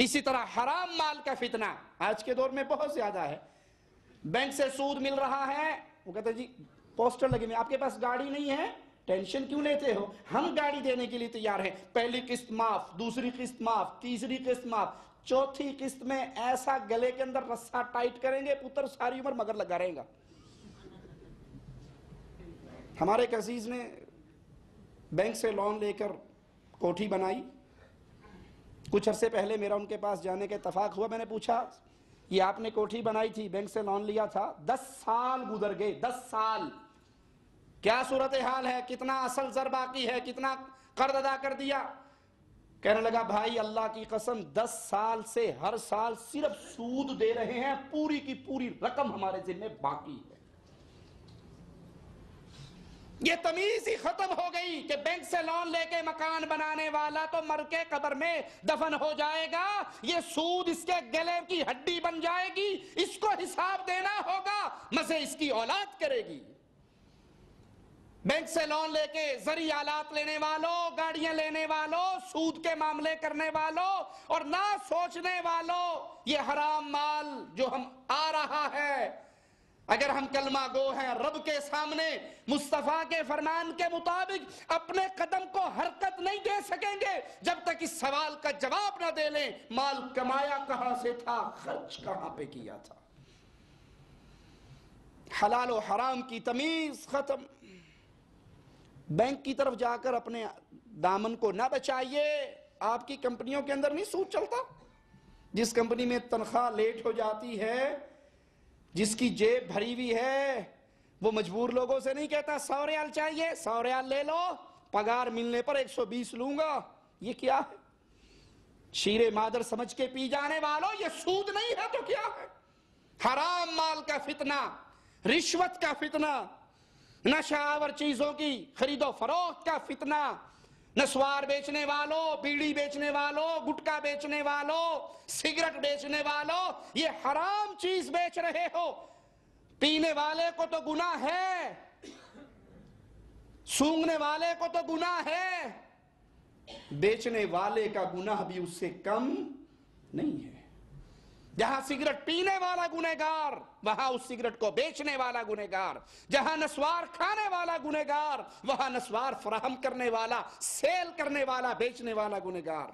اسی طرح حرام مال کا فتنہ آج کے دور میں بہت زیادہ ہے۔ بینک سے سود مل رہا ہے، وہ کہتے ہیں جی پوسٹر لگے ہوئے، آپ کے پاس گاڑی نہیں ہے، ٹینشن کیوں لیتے ہو، ہم گاڑی دینے کے لیے تیار ہیں، پہلی قسط معاف، دوسری قسط معاف، تیسری قسط معاف، چوتھی قسط میں ایسا گلے کے اندر رسا ٹائٹ کریں گے پتر ساری عمر مگر لگا رہے گا۔ ہمارے ایک عزیز نے بینک سے لون لے کر کوٹھی بنائی، کچھ عرصے پہلے میرا ان کے پاس جانے کا اتفاق ہوا، میں نے پوچھا یہ آپ نے کوٹھی بنائی تھی، بینک سے لون لیا تھا، 10 سال گزر گئے، 10 سال کیا صورتحال ہے، کتنا اصل زر باقی ہے، کتنا قرض ادا کر دیا؟ کہنے لگا بھائی اللہ کی قسم 10 سال سے ہر سال صرف سود دے رہے ہیں، پوری کی پوری رقم ہمارے ذمہ باقی ہے۔ یہ تمیز ہی ختم ہو گئی کہ بینک سے لون لے کے مکان بنانے والا تو مر کے قبر میں دفن ہو جائے گا، یہ سود اس کے گلے کی ہڈی بن جائے گی، اس کو حساب دینا ہوگا، مزے اس کی اولاد کرے گی۔ بینک سے لون لے کے زرعی آلات لینے والوں، گاڑیاں لینے والوں، سود کے معاملے کرنے والوں اور نہ سوچنے والوں، یہ حرام مال جو ہم آ رہا ہے، اگر ہم کلمہ گو ہیں رب کے سامنے مصطفیٰ کے فرمان کے مطابق اپنے قدم کو حرکت نہیں دے سکیں گے جب تک اس سوال کا جواب نہ دے لیں مال کمایا کہاں سے تھا، خرچ کہاں پہ کیا تھا۔ حلال و حرام کی تمیز ختم۔ بینک کی طرف جا کر اپنے دامن کو نہ بچائیے۔ آپ کی کمپنیوں کے اندر نہیں سود چلتا؟ جس کمپنی میں تنخواہ لیٹ ہو جاتی ہے، جس کی جیب بھری ہوئی ہے، وہ مجبور لوگوں سے نہیں کہتا 100 ریال چاہیے، 100 ریال لے لو، پگار ملنے پر 120 لوں گا۔ یہ کیا ہے؟ شیر مادر سمجھ کے پی جانے والوں، یہ سود نہیں ہے تو کیا ہے؟ حرام مال کا فتنہ، رشوت کا فتنہ، نشہ آور چیزوں کی خرید و فروخت کا فتنہ، نسوار بیچنے والوں، بیڑی بیچنے والوں، گٹکا بیچنے والوں، سگریٹ بیچنے والوں، یہ حرام چیز بیچ رہے ہو۔ پینے والے کو تو گناہ ہے، سونگنے والے کو تو گناہ ہے، بیچنے والے کا گناہ بھی اس سے کم نہیں ہے۔ جہاں سگریٹ پینے والا گنہگار، وہاں اس سگریٹ کو بیچنے والا گنہگار، جہاں نسوار کھانے والا گنہگار، وہاں نسوار فراہم کرنے والا، سیل کرنے والا، بیچنے والا گنہگار۔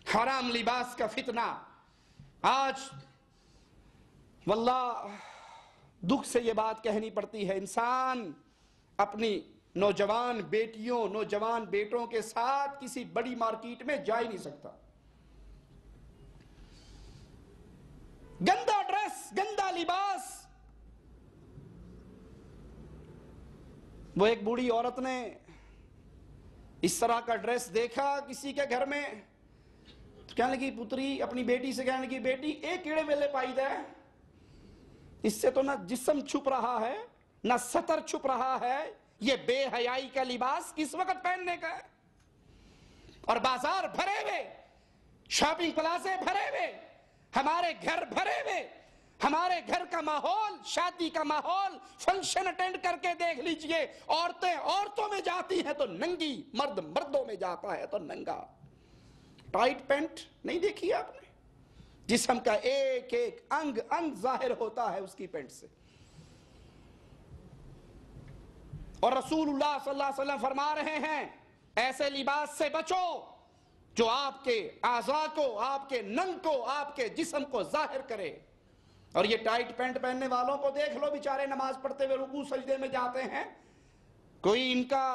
حرام لباس کا فتنہ آج واللہ دکھ سے یہ بات کہنی پڑتی ہے، انسان اپنی نوجوان بیٹیوں، نوجوان بیٹوں کے ساتھ کسی بڑی مارکیٹ میں جا ہی نہیں سکتا۔ گندا ڈریس، گندا لباس۔ وہ ایک بوڑھی عورت نے اس طرح کا ڈریس دیکھا کسی کے گھر میں، تو کہنے لگی پتری اپنی بیٹی سے، کہنے لگی بیٹی ایک کیڑے ویلے پائی دے، اس سے تو نہ جسم چھپ رہا ہے نہ سطر چھپ رہا ہے، یہ بے حیائی کا لباس کس وقت پہننے کا ہے؟ اور بازار بھرے ہوئے، شاپنگ پلازے بھرے ہوئے، ہمارے گھر بھرے ہوئے، ہمارے گھر کا ماحول، شادی کا ماحول، فنکشن اٹینڈ کر کے دیکھ لیجئے، عورتیں عورتوں میں جاتی ہیں تو ننگی، مرد مردوں میں جاتا ہے تو ننگا۔ ٹائٹ پینٹ نہیں دیکھی آپ نے؟ جسم کا ایک ایک انگ انگ ظاہر ہوتا ہے اس کی پینٹ سے۔ اور رسول اللہ صلی اللہ علیہ وسلم فرما رہے ہیں ایسے لباس سے بچو جو آپ کے اعضاء کو، آپ کے ننگ کو، آپ کے جسم کو ظاہر کرے۔ اور یہ ٹائٹ پینٹ پہننے والوں کو دیکھ لو، بیچارے نماز پڑھتے ہوئے رکوع سجدے میں جاتے ہیں، کوئی ان کا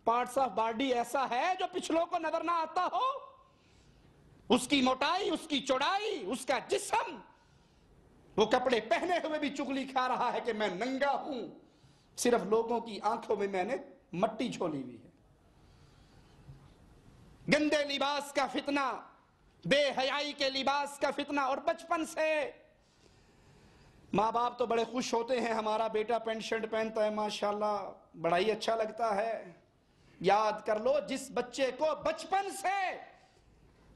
پارٹس آف باڈی ایسا ہے جو پچھلوں کو نظر نہ آتا ہو؟ اس کی موٹائی، اس کی چوڑائی، اس کا جسم، وہ کپڑے پہنے ہوئے بھی چغلی کھا رہا ہے کہ میں ننگا ہوں، صرف لوگوں کی آنکھوں میں نے مٹی جھولی ہوئی ہے۔ گندے لباس کا فتنہ، بے حیائی کے لباس کا فتنہ، اور بچپن سے ماں باپ تو بڑے خوش ہوتے ہیں ہمارا بیٹا پینٹ شرٹ پہنتا ہے، ماشاءاللہ بڑا ہی اچھا لگتا ہے۔ یاد کر لو جس بچے کو بچپن سے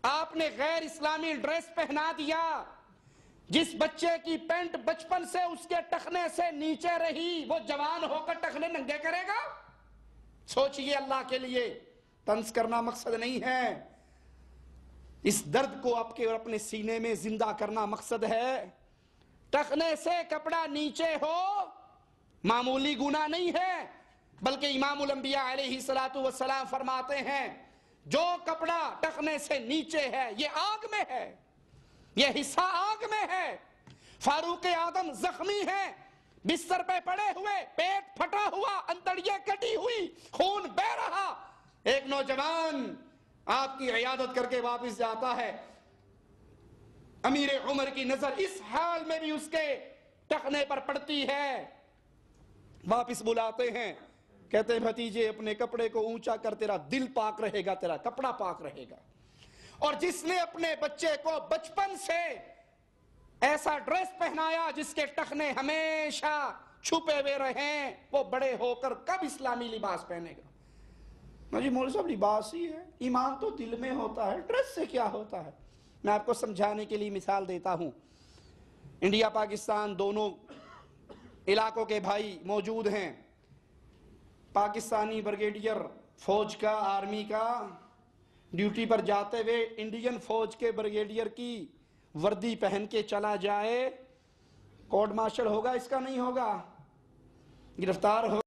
آپ نے غیر اسلامی ڈریس پہنا دیا، جس بچے کی پینٹ بچپن سے اس کے ٹخنے سے نیچے رہی وہ جوان ہو کر ٹخنے ننگے کرے گا؟ سوچئے اللہ کے لیے، طنز کرنا مقصد نہیں ہے، اس درد کو آپ کے اور اپنے سینے میں زندہ کرنا مقصد ہے۔ ٹخنے سے کپڑا نیچے ہو معمولی گناہ نہیں ہے، بلکہ امام الانبیاء علیہ السلام فرماتے ہیں جو کپڑا ٹخنے سے نیچے ہے یہ آگ میں ہے، یہ حصہ آگ میں ہے۔ فاروق اعظم زخمی ہے، بستر پہ پڑے ہوئے، پیٹ پھٹا ہوا، انتڑیاں کٹی ہوئی، خون بہ رہا، ایک نوجوان آپ کی عیادت کر کے واپس جاتا ہے، امیر عمر کی نظر اس حال میں بھی اس کے ٹخنے پر پڑتی ہے، واپس بلاتے ہیں، کہتے ہیں بھتیجے اپنے کپڑے کو اونچا کر، تیرا دل پاک رہے گا، تیرا کپڑا پاک رہے گا۔ اور جس نے اپنے بچے کو بچپن سے ایسا ڈریس پہنایا جس کے ٹخنے ہمیشہ چھپے ہوئے رہیں، وہ بڑے ہو کر کب اسلامی لباس پہنے گا؟ جی مولوی صاحب لباس ہی ہے، ایمان تو دل میں ہوتا ہے، ڈریس سے کیا ہوتا ہے؟ میں آپ کو سمجھانے کے لیے مثال دیتا ہوں۔ انڈیا پاکستان دونوں علاقوں کے بھائی موجود ہیں، پاکستانی بریگیڈیئر فوج کا، آرمی کا ڈیوٹی پر جاتے ہوئے انڈین فوج کے بریگیڈیئر کی وردی پہن کے چلا جائے، کورٹ مارشل ہوگا؟ اس کا نہیں ہوگا، گرفتار ہو۔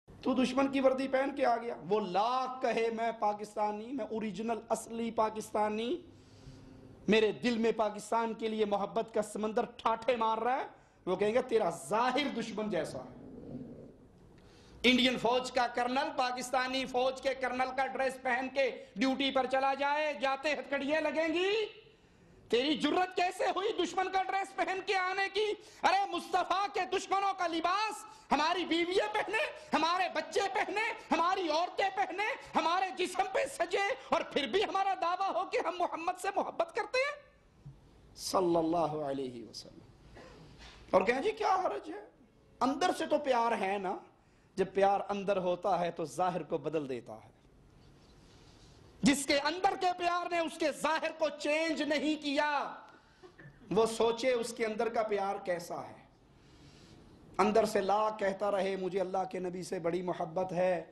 تو دشمن کی وردی پہن کے آ گیا، وہ لاکھ کہے میں پاکستانی، میں اوریجنل اصلی پاکستانی، میرے دل میں پاکستان کے لیے محبت کا سمندر ٹھاٹھے مار رہا ہے، وہ کہیں گے تیرا ظاہر دشمن جیسا ہے۔ انڈین فوج کا کرنل پاکستانی فوج کے کرنل کا ڈریس پہن کے ڈیوٹی پر چلا جائے، جاتے ہتھکڑیاں لگیں گی، تیری جرت کیسے ہوئی دشمن کا ڈریس پہن کے آنے کی؟ ارے مصطفیٰ کے دشمنوں کا لباس ہماری بیویاں پہنے، ہمارے بچے پہنے، ہماری عورتیں پہنے، ہمارے جسم پہ سجے، اور پھر بھی ہمارا دعویٰ ہو کہ ہم محمد سے محبت کرتے ہیں صلی اللہ علیہ وسلم، اور کہیں جی کیا حرج ہے؟ اندر سے تو پیار ہے نا، جب پیار اندر ہوتا ہے تو ظاہر کو بدل دیتا ہے۔ جس کے اندر کے پیار نے اس کے ظاہر کو چینج نہیں کیا، وہ سوچے اس کے اندر کا پیار کیسا ہے۔ اندر سے لا کہتا رہے مجھے اللہ کے نبی سے بڑی محبت ہے،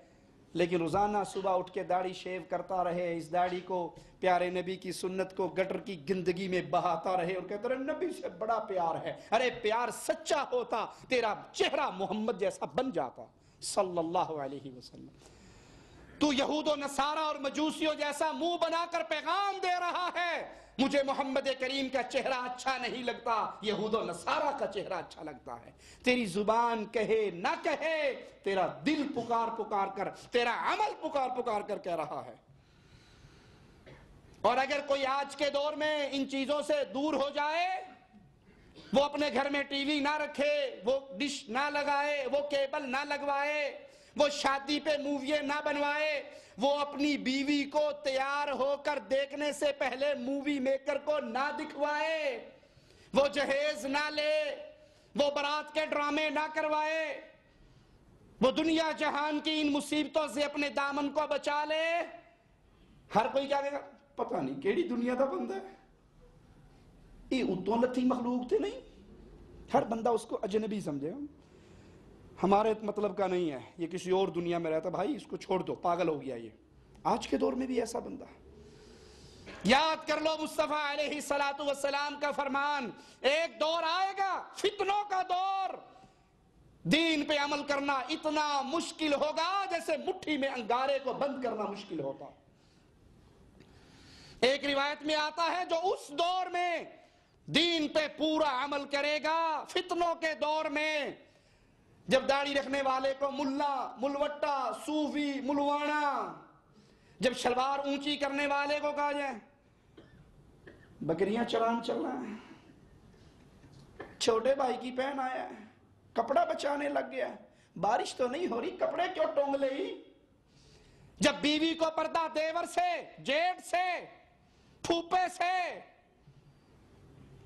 لیکن روزانہ صبح اٹھ کے داڑھی شیو کرتا رہے، اس داڑھی کو پیارے نبی کی سنت کو گٹر کی گندگی میں بہاتا رہے اور کہتا رہے نبی سے بڑا پیار ہے۔ ارے پیار سچا ہوتا تیرا چہرہ محمد جیسا بن جاتا صلی اللہ علیہ وسلم۔ تو یہود و نصارہ اور مجوسیوں جیسا منہ بنا کر پیغام دے رہا ہے مجھے محمد کریم کا چہرہ اچھا نہیں لگتا، یہود و نصارہ کا چہرہ اچھا لگتا ہے۔ تیری زبان کہے نہ کہے، تیرا دل پکار پکار کر، تیرا عمل پکار پکار کر کہہ رہا ہے۔ اور اگر کوئی آج کے دور میں ان چیزوں سے دور ہو جائے، وہ اپنے گھر میں ٹی وی نہ رکھے، وہ ڈش نہ لگائے، وہ کیبل نہ لگوائے، وہ شادی پہ موویاں نہ بنوائے، وہ اپنی بیوی کو تیار ہو کر دیکھنے سے پہلے مووی میکر کو نہ دکھوائے، وہ جہیز نہ لے، وہ برات کے ڈرامے نہ کروائے، وہ دنیا جہان کی ان مصیبتوں سے اپنے دامن کو بچا لے، ہر کوئی کیا کہے گا پتہ نہیں کیڑی دنیا دا بندہ ہے، یہ اتوں لتھی مخلوق تھے نہیں، ہر بندہ اس کو اجنبی سمجھے، ہمارے مطلب کا نہیں ہے، یہ کسی اور دنیا میں رہتا، بھائی اس کو چھوڑ دو پاگل ہو گیا۔ یہ آج کے دور میں بھی ایسا بندہ ہے۔ یاد کر لو مصطفیٰ علیہ السلام کا فرمان، ایک دور آئے گا فتنوں کا دور، دین پہ عمل کرنا اتنا مشکل ہوگا جیسے مٹھی میں انگارے کو بند کرنا مشکل ہوتا۔ ایک روایت میں آتا ہے جو اس دور میں دین پہ پورا عمل کرے گا، فتنوں کے دور میں، جب داڑھی رکھنے والے کو ملا، ملوٹا، صوفی، ملوانا، جب شلوار اونچی کرنے والے کو کہا جائے بکریاں چران چل رہا ہے، چھوٹے بھائی کی پہن آیا ہے، کپڑا بچانے لگ گیا، بارش تو نہیں ہو رہی کپڑے کیوں ٹونگ لئی، جب بیوی کو پردہ دیور سے، جیٹ سے، پھوپے سے،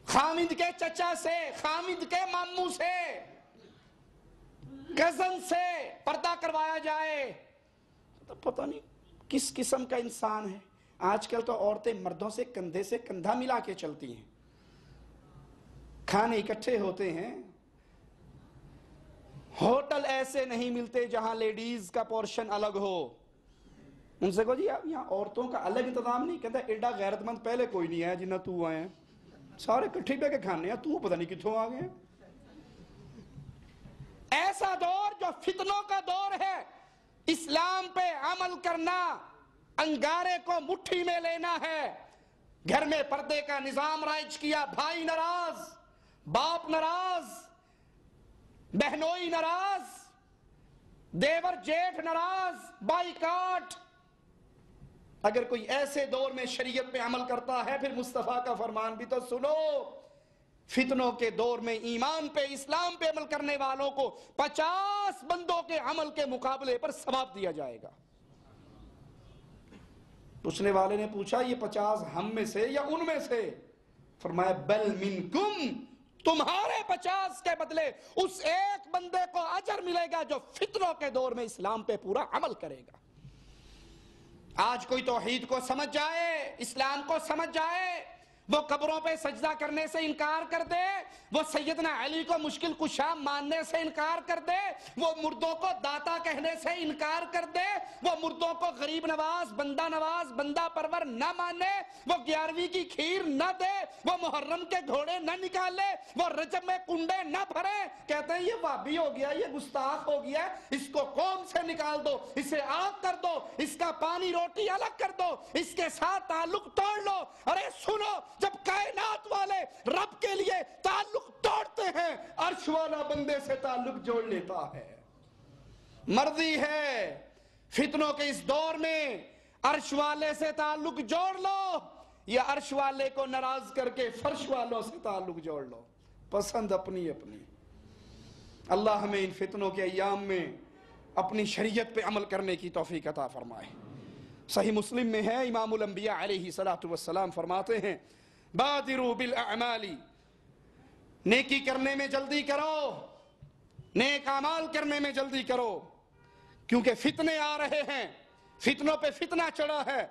خامد کے چچا سے، خامد کے ماموں سے، کزن سے پردہ کروایا جائے تو پتہ نہیں کس قسم کا انسان ہے۔ آج کل تو عورتیں مردوں سے کندھے سے کندھا ملا کے چلتی ہیں، کھانے اکٹھے ہوتے ہیں، ہوٹل ایسے نہیں ملتے جہاں لیڈیز کا پورشن الگ ہو. ان سے کہو جی آپ یہاں عورتوں کا الگ انتظام نہیں، کہتا ایڈا غیرت مند پہلے کوئی نہیں آیا جنہ تو آئے ہیں، سارے کٹھے پہ کے کھانے ہیں، تو پتہ نہیں کتوں آ گئے ہیں. ایسا دور جو فتنوں کا دور ہے، اسلام پہ عمل کرنا، انگارے کو مٹھی میں لینا ہے. گھر میں پردے کا نظام رائج کیا، بھائی ناراض، باپ ناراض، بہنوئی ناراض، دیور جیٹھ ناراض، بائیکاٹ. اگر کوئی ایسے دور میں شریعت پہ عمل کرتا ہے پھر مصطفیٰ کا فرمان بھی تو سنو، فتنوں کے دور میں ایمان پہ اسلام پہ عمل کرنے والوں کو 50 بندوں کے عمل کے مقابلے پر ثواب دیا جائے گا. پوچھنے والے نے پوچھا یہ 50 ہم میں سے یا ان میں سے؟ فرمایا بل منکم، تمہارے 50 کے بدلے اس ایک بندے کو اجر ملے گا جو فتنوں کے دور میں اسلام پہ پورا عمل کرے گا. آج کوئی توحید کو سمجھ جائے، اسلام کو سمجھ جائے، وہ قبروں پہ سجدہ کرنے سے انکار کر دے، وہ سیدنا علی کو مشکل کشا ماننے سے انکار کر دے، وہ مردوں کو داتا کہنے سے انکار کر دے، وہ مردوں کو غریب نواز، بندہ پرور نہ مانے، وہ 11ویں کی کھیر نہ دے، وہ محرم کے گھوڑے نہ نکالے، وہ رجب میں کنڈے نہ بھرے، کہتے ہیں یہ وابی ہو گیا، یہ گستاخ ہو گیا، اس کو قوم سے نکال دو، اسے آگ کر دو، اس کا پانی روٹی الگ کر دو، اس کے ساتھ تعلق توڑ لو. ارے سنو، جب کائنات والے رب کے لیے تعلق توڑتے ہیں، عرش والا بندے سے تعلق جوڑ لیتا ہے. مرضی ہے فتنوں کے اس دور میں عرش والے سے تعلق جوڑ لو یا عرش والے کو ناراض کر کے فرش والوں سے تعلق جوڑ لو، پسند اپنی اپنی. اللہ ہمیں ان فتنوں کے ایام میں اپنی شریعت پہ عمل کرنے کی توفیق عطا فرمائے. صحیح مسلم میں ہے، امام الانبیاء علیہ السلام فرماتے ہیں بادروا بالاعمال، نیکی کرنے میں جلدی کرو، نیک اعمال کرنے میں جلدی کرو، کیونکہ فتنے آ رہے ہیں، فتنوں پہ فتنہ چڑھا ہے.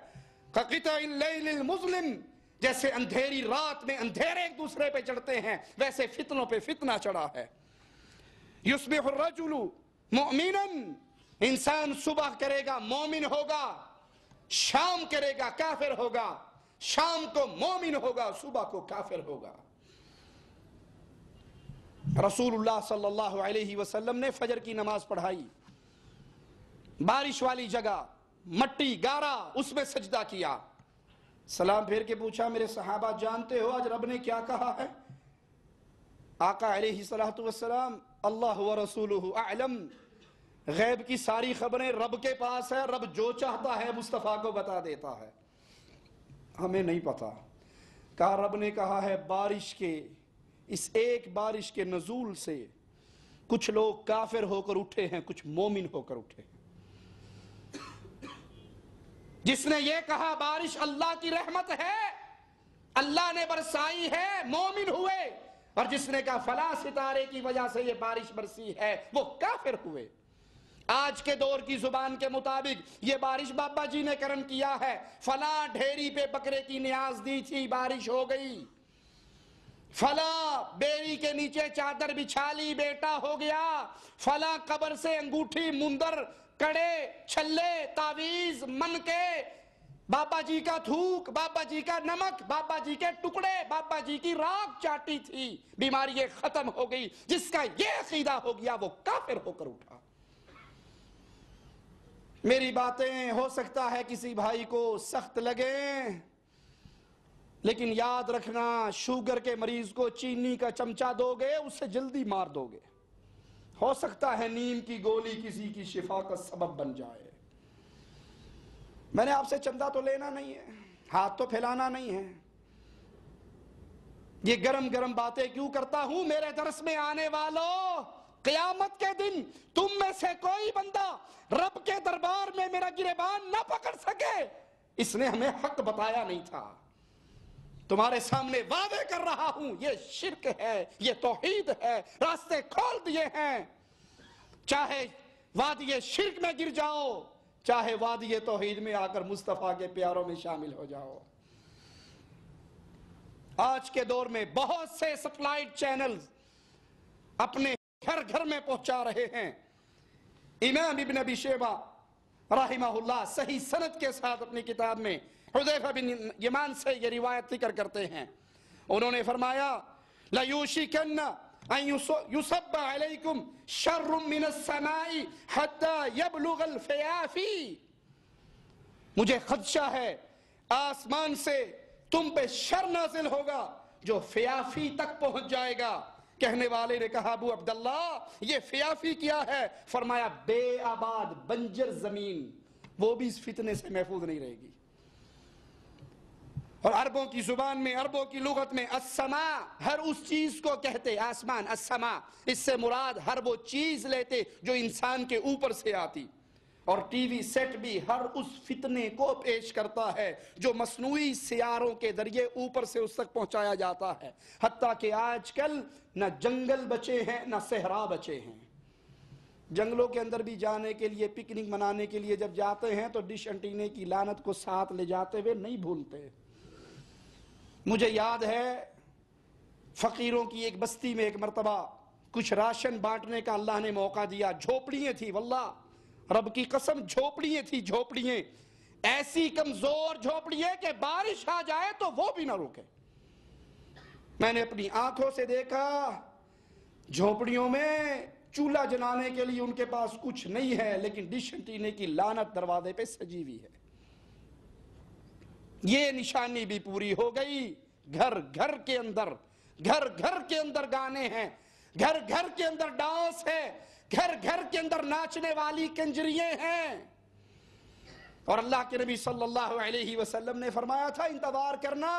کقطع اللیل المظلم، جیسے اندھیری رات میں اندھیرے ایک دوسرے پہ چڑھتے ہیں ویسے فتنوں پہ فتنہ چڑھا ہے. یصبح الرجل مؤمنا، انسان صبح کرے گا مومن ہوگا، شام کرے گا کافر ہوگا، شام کو مومن ہوگا، صبح کو کافر ہوگا. رسول اللہ صلی اللہ علیہ وسلم نے فجر کی نماز پڑھائی، بارش والی جگہ، مٹی گارا، اس میں سجدہ کیا. سلام پھیر کے پوچھا میرے صحابہ جانتے ہو آج رب نے کیا کہا ہے؟ آقا علیہ السلام اللہ ورسولہ اعلم، غیب کی ساری خبریں رب کے پاس ہے، رب جو چاہتا ہے مصطفیٰ کو بتا دیتا ہے، ہمیں نہیں پتا. کہا رب نے کہا ہے بارش کے اس ایک بارش کے نزول سے کچھ لوگ کافر ہو کر اٹھے ہیں، کچھ مومن ہو کر اٹھے ہیں. جس نے یہ کہا بارش اللہ کی رحمت ہے، اللہ نے برسائی ہے، مومن ہوئے، اور جس نے کہا فلاں ستارے کی وجہ سے یہ بارش برسی ہے، وہ کافر ہوئے. آج کے دور کی زبان کے مطابق یہ بارش بابا جی نے کرم کیا ہے، فلاں ڈھیری پہ بکرے کی نیاز دی تھی بارش ہو گئی، فلاں بیری کے نیچے چادر بچھا لی بیٹا ہو گیا، فلاں قبر سے انگوٹھی مندر کڑے چھلے تعویذ من کے، بابا جی کا تھوک، بابا جی کا نمک، بابا جی کے ٹکڑے، بابا جی کی راکھ چاٹی تھی، بیماری ختم ہو گئی. جس کا یہ عقیدہ ہو گیا وہ کافر ہو کر اٹھا. میری باتیں ہو سکتا ہے کسی بھائی کو سخت لگیں، لیکن یاد رکھنا شوگر کے مریض کو چینی کا چمچہ دو گے اسے جلدی مار دو گے. ہو سکتا ہے نیم کی گولی کسی کی شفا کا سبب بن جائے. میں نے آپ سے چندہ تو لینا نہیں ہے، ہاتھ تو پھیلانا نہیں ہے. یہ گرم گرم باتیں کیوں کرتا ہوں؟ میرے درس میں آنے والوں، قیامت کے دن تم میں سے کوئی بندہ رب کے دربار میں میرا گریبان نہ پکڑ سکے. اس نے ہمیں حق بتایا نہیں تھا. تمہارے سامنے وعدے کر رہا ہوں، یہ شرک ہے، یہ توحید ہے، راستے کھول دیے ہیں. چاہے وادی شرک میں گر جاؤ، چاہے وادی توحید میں آ کر مصطفیٰ کے پیاروں میں شامل ہو جاؤ۔ آج کے دور میں بہت سے سیٹلائٹ چینلز اپنے گھر گھر میں پہنچا رہے ہیں۔ امام ابن ابی شیبہ رحمہ اللہ صحیح سند کے ساتھ اپنی کتاب میں حذیفہ بن یمان سے یہ روایت ذکر کرتے ہیں، انہوں نے فرمایا لَيُوشِكَنَّ أَن يُصَبَّ عَلَيْكُمْ شَرٌّ مِّنَ السَّمَاءِ حَتَّى يَبْلُغَ الْفِيَافِي، مجھے خدشہ ہے آسمان سے تم پہ شر نازل ہوگا جو فیافی تک پہنچ جائے گا۔ کہنے والے نے کہا ابو عبداللہ یہ فیافی کیا ہے؟ فرمایا بے آباد بنجر زمین، وہ بھی اس فتنے سے محفوظ نہیں رہے گی۔ اور عربوں کی زبان میں، عربوں کی لغت میں السماء ہر اس چیز کو کہتے، آسمان السماء، اس سے مراد ہر وہ چیز لیتے جو انسان کے اوپر سے آتی، اور ٹی وی سیٹ بھی ہر اس فتنے کو پیش کرتا ہے جو مصنوعی سیاروں کے ذریعے اوپر سے اس تک پہنچایا جاتا ہے، حتیٰ کہ آج کل نہ جنگل بچے ہیں نہ صحرا بچے ہیں۔ جنگلوں کے اندر بھی جانے کے لیے، پکنک منانے کے لیے جب جاتے ہیں تو ڈش انٹینے کی لعنت کو ساتھ لے جاتے ہوئے نہیں بھولتے۔ مجھے یاد ہے فقیروں کی ایک بستی میں ایک مرتبہ کچھ راشن بانٹنے کا اللہ نے موقع دیا، جھوپڑیاں تھی، واللہ رب کی قسم جھوپڑیاں تھی، جھوپڑیاں ایسی کمزور جھوپڑیاں کہ بارش آ جائے تو وہ بھی نہ روکے۔ میں نے اپنی آنکھوں سے دیکھا جھوپڑیوں میں چولہا جلانے کے لیے ان کے پاس کچھ نہیں ہے، لیکن ڈش انٹینے کی لعنت دروازے پہ سجی ہوئی ہے۔ یہ نشانی بھی پوری ہو گئی۔ گھر گھر کے اندر، گھر گھر کے اندر گانے ہیں، گھر گھر کے اندر ڈانس ہے، گھر گھر کے اندر ناچنے والی کنجریاں ہیں۔ اور اللہ کے نبی صلی اللہ علیہ وسلم نے فرمایا تھا انتظار کرنا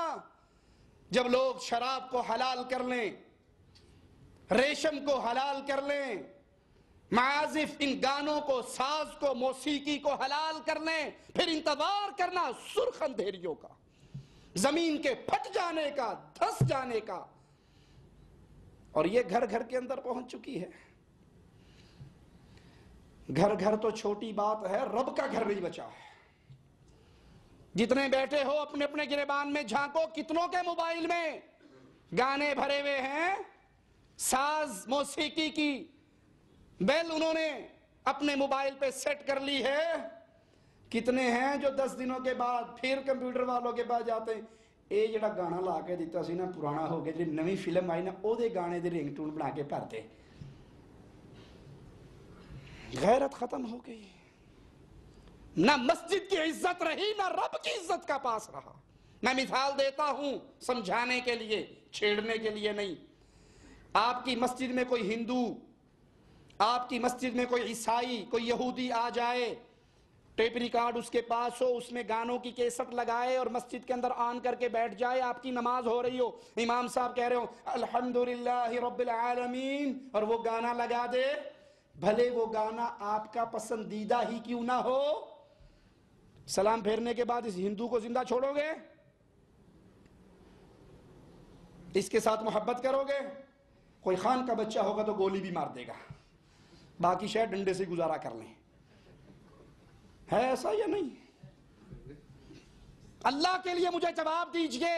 جب لوگ شراب کو حلال کر لیں، ریشم کو حلال کر لیں، معازف ان گانوں کو، ساز کو، موسیقی کو حلال کر لیں، پھر انتظار کرنا سرخ اندھیریوں کا، زمین کے پھٹ جانے کا، دھس جانے کا۔ اور یہ گھر گھر کے اندر پہنچ چکی ہے۔ گھر گھر تو چھوٹی بات ہے، رب کا گھر نہیں بچا ہے۔ جتنے بیٹھے ہو اپنے اپنے گریبان میں جھانکو، کتنوں کے موبائل میں گانے بھرے ہوئے ہیں، ساز موسیقی کی بیل انہوں نے اپنے موبائل پہ سیٹ کر لی ہے۔ کتنے ہیں جو 10 دنوں کے بعد پھر کمپیوٹر والوں کے پاس جاتے ہیں، اے جڑا گانا لا کے دیتا سی نا پرانا ہو گیا، جی نویں فلم آئی نا او دے گانے دے رنگ ٹون بنا کے بھرتے۔ غیرت ختم ہو گئی، نہ مسجد کی عزت رہی نہ رب کی عزت کا پاس رہا۔ میں مثال دیتا ہوں سمجھانے کے لیے، چھیڑنے کے لیے نہیں۔ آپ کی مسجد میں کوئی ہندو، آپ کی مسجد میں کوئی عیسائی، کوئی یہودی آ جائے، ٹیپ ریکارڈ اس کے پاس ہو، اس میں گانوں کی کیسٹ لگائے اور مسجد کے اندر آن کر کے بیٹھ جائے، آپ کی نماز ہو رہی ہو، امام صاحب کہہ رہے ہو الحمدللہ رب العالمین، اور وہ گانا لگا دے، بھلے وہ گانا آپ کا پسندیدہ ہی کیوں نہ ہو، سلام پھیرنے کے بعد اس ہندو کو زندہ چھوڑو گے؟ اس کے ساتھ محبت کرو گے؟ کوئی خان کا بچہ ہوگا تو گولی بھی مار دے گا، باقی شاید ڈنڈے سے گزارا کر لیں۔ ہے ایسا یا نہیں؟ اللہ کے لیے مجھے جواب دیجئے،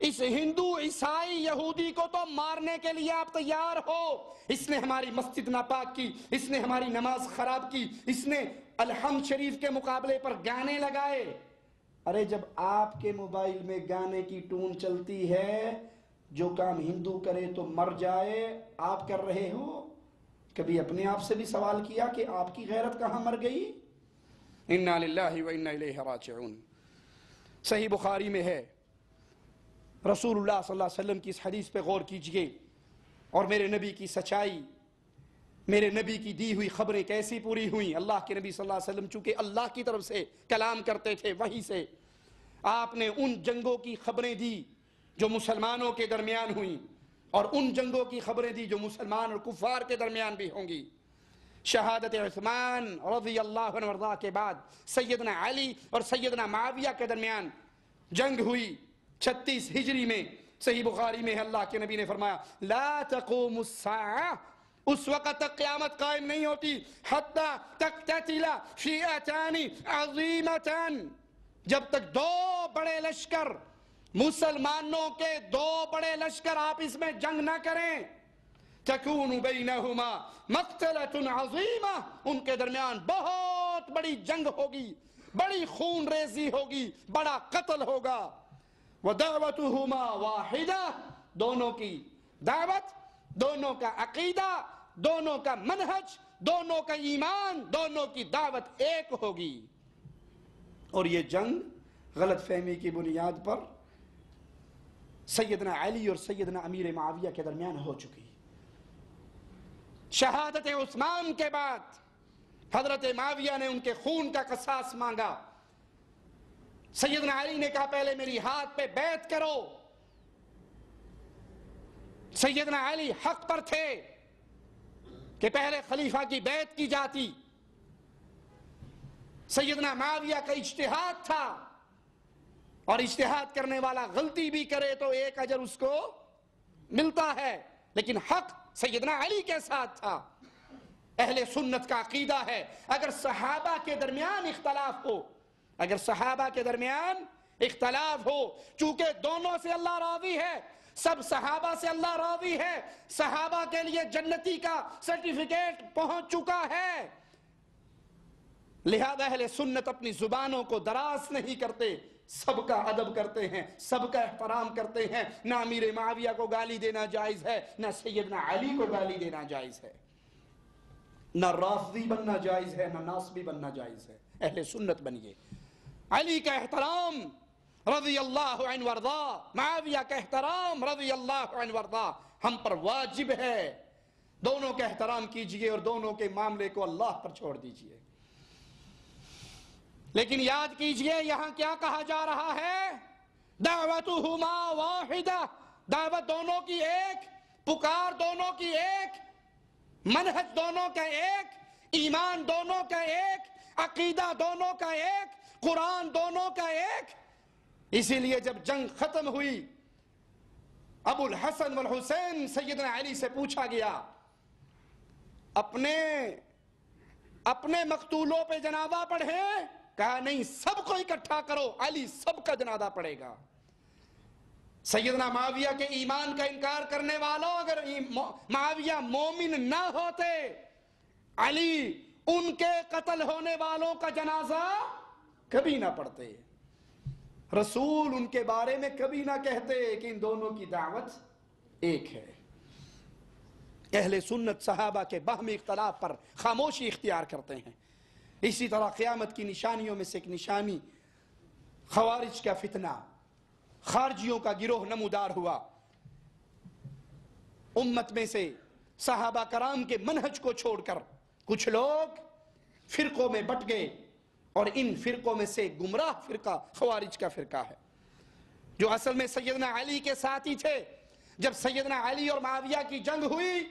اس ہندو، عیسائی، یہودی کو تو مارنے کے لیے آپ تیار ہو، اس نے ہماری مسجد ناپاک کی، اس نے ہماری نماز خراب کی، اس نے الحمد شریف کے مقابلے پر گانے لگائے۔ ارے جب آپ کے موبائل میں گانے کی ٹون چلتی ہے، جو کام ہندو کرے تو مر جائے، آپ کر رہے ہو؟ کبھی اپنے آپ سے بھی سوال کیا کہ آپ کی غیرت کہاں مر گئی؟ انا للہ و انا الیہ راجعون۔ صحیح بخاری میں ہے، رسول اللہ صلی اللہ علیہ وسلم کی اس حدیث پہ غور کیجئے، اور میرے نبی کی سچائی، میرے نبی کی دی ہوئی خبریں کیسی پوری ہوئیں۔ اللہ کے نبی صلی اللہ علیہ وسلم چونکہ اللہ کی طرف سے کلام کرتے تھے وحی سے، آپ نے ان جنگوں کی خبریں دی جو مسلمانوں کے درمیان ہوئیں، اور ان جنگوں کی خبریں دی جو مسلمان اور کفار کے درمیان بھی ہوں گی۔ شہادت عثمان رضی اللہ عنہ وارضاہ کے بعد سیدنا علی اور سیدنا معاویہ کے درمیان جنگ ہوئی 36 ہجری میں۔ صحیح بخاری میں اللہ کے نبی نے فرمایا لا تقوم الساعہ اس وقت تک قیامت قائم نہیں ہوتی حتی تقتتل فئتان عظیمتان، جب تک دو بڑے لشکر، مسلمانوں کے دو بڑے لشکر آپس میں جنگ نہ کریں، تکون بینہما مقتلۃ عظیمہ، ان کے درمیان بہت بڑی جنگ ہوگی، بڑی خون ریزی ہوگی، بڑا قتل ہوگا، ودعوتہما واحدہ، دونوں کی دعوت، دونوں کا عقیدہ، دونوں کا منہج، دونوں کا ایمان، دونوں کی دعوت ایک ہوگی۔ اور یہ جنگ غلط فہمی کی بنیاد پر سیدنا علی اور سیدنا امیر معاویہ کے درمیان ہو چکی۔ شہادت عثمان کے بعد حضرت معاویہ نے ان کے خون کا قصاص مانگا۔ سیدنا علی نے کہا پہلے میری ہاتھ پہ بیعت کرو۔ سیدنا علی حق پر تھے کہ پہلے خلیفہ کی بیعت کی جاتی۔ سیدنا معاویہ کا اجتہاد تھا، اور اجتہاد کرنے والا غلطی بھی کرے تو ایک اجر اس کو ملتا ہے، لیکن حق سیدنا علی کے ساتھ تھا۔ اہل سنت کا عقیدہ ہے اگر صحابہ کے درمیان اختلاف ہو، اگر صحابہ کے درمیان اختلاف ہو، چونکہ دونوں سے اللہ راضی ہے، سب صحابہ سے اللہ راضی ہے، صحابہ کے لیے جنتی کا سرٹیفکیٹ پہنچ چکا ہے، لہذا اہل سنت اپنی زبانوں کو دراز نہیں کرتے، سب کا ادب کرتے ہیں، سب کا احترام کرتے ہیں۔ نہ امیر معاویہ کو گالی دینا جائز ہے، نہ سیدنا علی کو گالی دینا جائز ہے، نہ رافضی بننا جائز ہے، نہ ناصبی بننا جائز ہے۔ اہل سنت بنیے، علی کا احترام رضی اللہ عنہ وارضا، معاویہ کا احترام رضی اللہ عنہ وارضا ہم پر واجب ہے۔ دونوں کا احترام کیجئے اور دونوں کے معاملے کو اللہ پر چھوڑ دیجئے۔ لیکن یاد کیجئے یہاں کیا کہا جا رہا ہے؟ دعوتہما واحدہ، دعوت دونوں کی ایک، پکار دونوں کی ایک، منہج دونوں کا ایک، ایمان دونوں کا ایک، عقیدہ دونوں کا ایک، قرآن دونوں کا ایک۔ اسی لیے جب جنگ ختم ہوئی، ابو الحسن والحسین سیدنا علی سے پوچھا گیا اپنے مقتولوں پہ جنازہ پڑھیں؟ کہا نہیں، سب کو اکٹھا کرو، علی سب کا جنازہ پڑھے گا۔ سیدنا معاویہ کے ایمان کا انکار کرنے والوں، اگر معاویہ مومن نہ ہوتے، علی ان کے قتل ہونے والوں کا جنازہ کبھی نہ پڑھتے، رسول ان کے بارے میں کبھی نہ کہتے کہ ان دونوں کی دعوت ایک ہے۔ اہل سنت صحابہ کے باہمی اختلاف پر خاموشی اختیار کرتے ہیں۔ اسی طرح قیامت کی نشانیوں میں سے ایک نشانی خوارج کا فتنہ، خارجیوں کا گروہ نمودار ہوا۔ امت میں سے صحابہ کرام کے منہج کو چھوڑ کر کچھ لوگ فرقوں میں بٹ گئے، اور ان فرقوں میں سے گمراہ فرقہ خوارج کا فرقہ ہے، جو اصل میں سیدنا علی کے ساتھی تھے۔ جب سیدنا علی اور معاویہ کی جنگ ہوئی،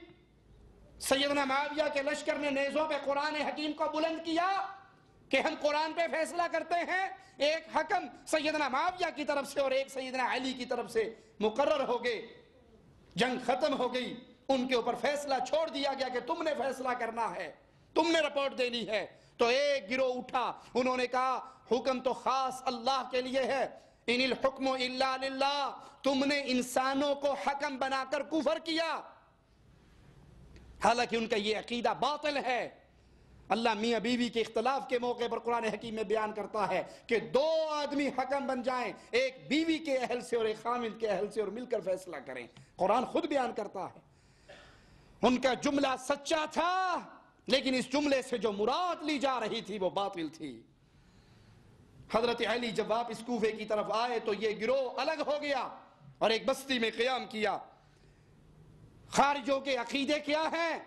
سیدنا معاویہ کے لشکر نے نیزوں پہ قرآن حکیم کو بلند کیا کہ ہم قرآن پہ فیصلہ کرتے ہیں۔ ایک حکم سیدنا معاویہ کی طرف سے اور ایک سیدنا علی کی طرف سے مقرر ہو گئے۔ جنگ ختم ہو گئی، ان کے اوپر فیصلہ چھوڑ دیا گیا کہ تم نے فیصلہ کرنا ہے، تم نے رپورٹ دینی ہے۔ تو ایک گروہ اٹھا، انہوں نے کہا حکم تو خاص اللہ کے لیے ہے، ان الحکم الا للہ، تم نے انسانوں کو حکم بنا کر کفر کیا۔ حالانکہ ان کا یہ عقیدہ باطل ہے۔ اللہ میاں بیوی کے اختلاف کے موقع پر قرآن حکیم میں بیان کرتا ہے کہ دو آدمی حکم بن جائیں، ایک بیوی کے اہل سے اور ایک خامند کے اہل سے، اور مل کر فیصلہ کریں۔ قرآن خود بیان کرتا ہے۔ ان کا جملہ سچا تھا، لیکن اس جملے سے جو مراد لی جا رہی تھی وہ باطل تھی۔ حضرت علی جب واپس کوفے کی طرف آئے تو یہ گروہ الگ ہو گیا اور ایک بستی میں قیام کیا۔ خارجوں کے عقیدے کیا ہیں؟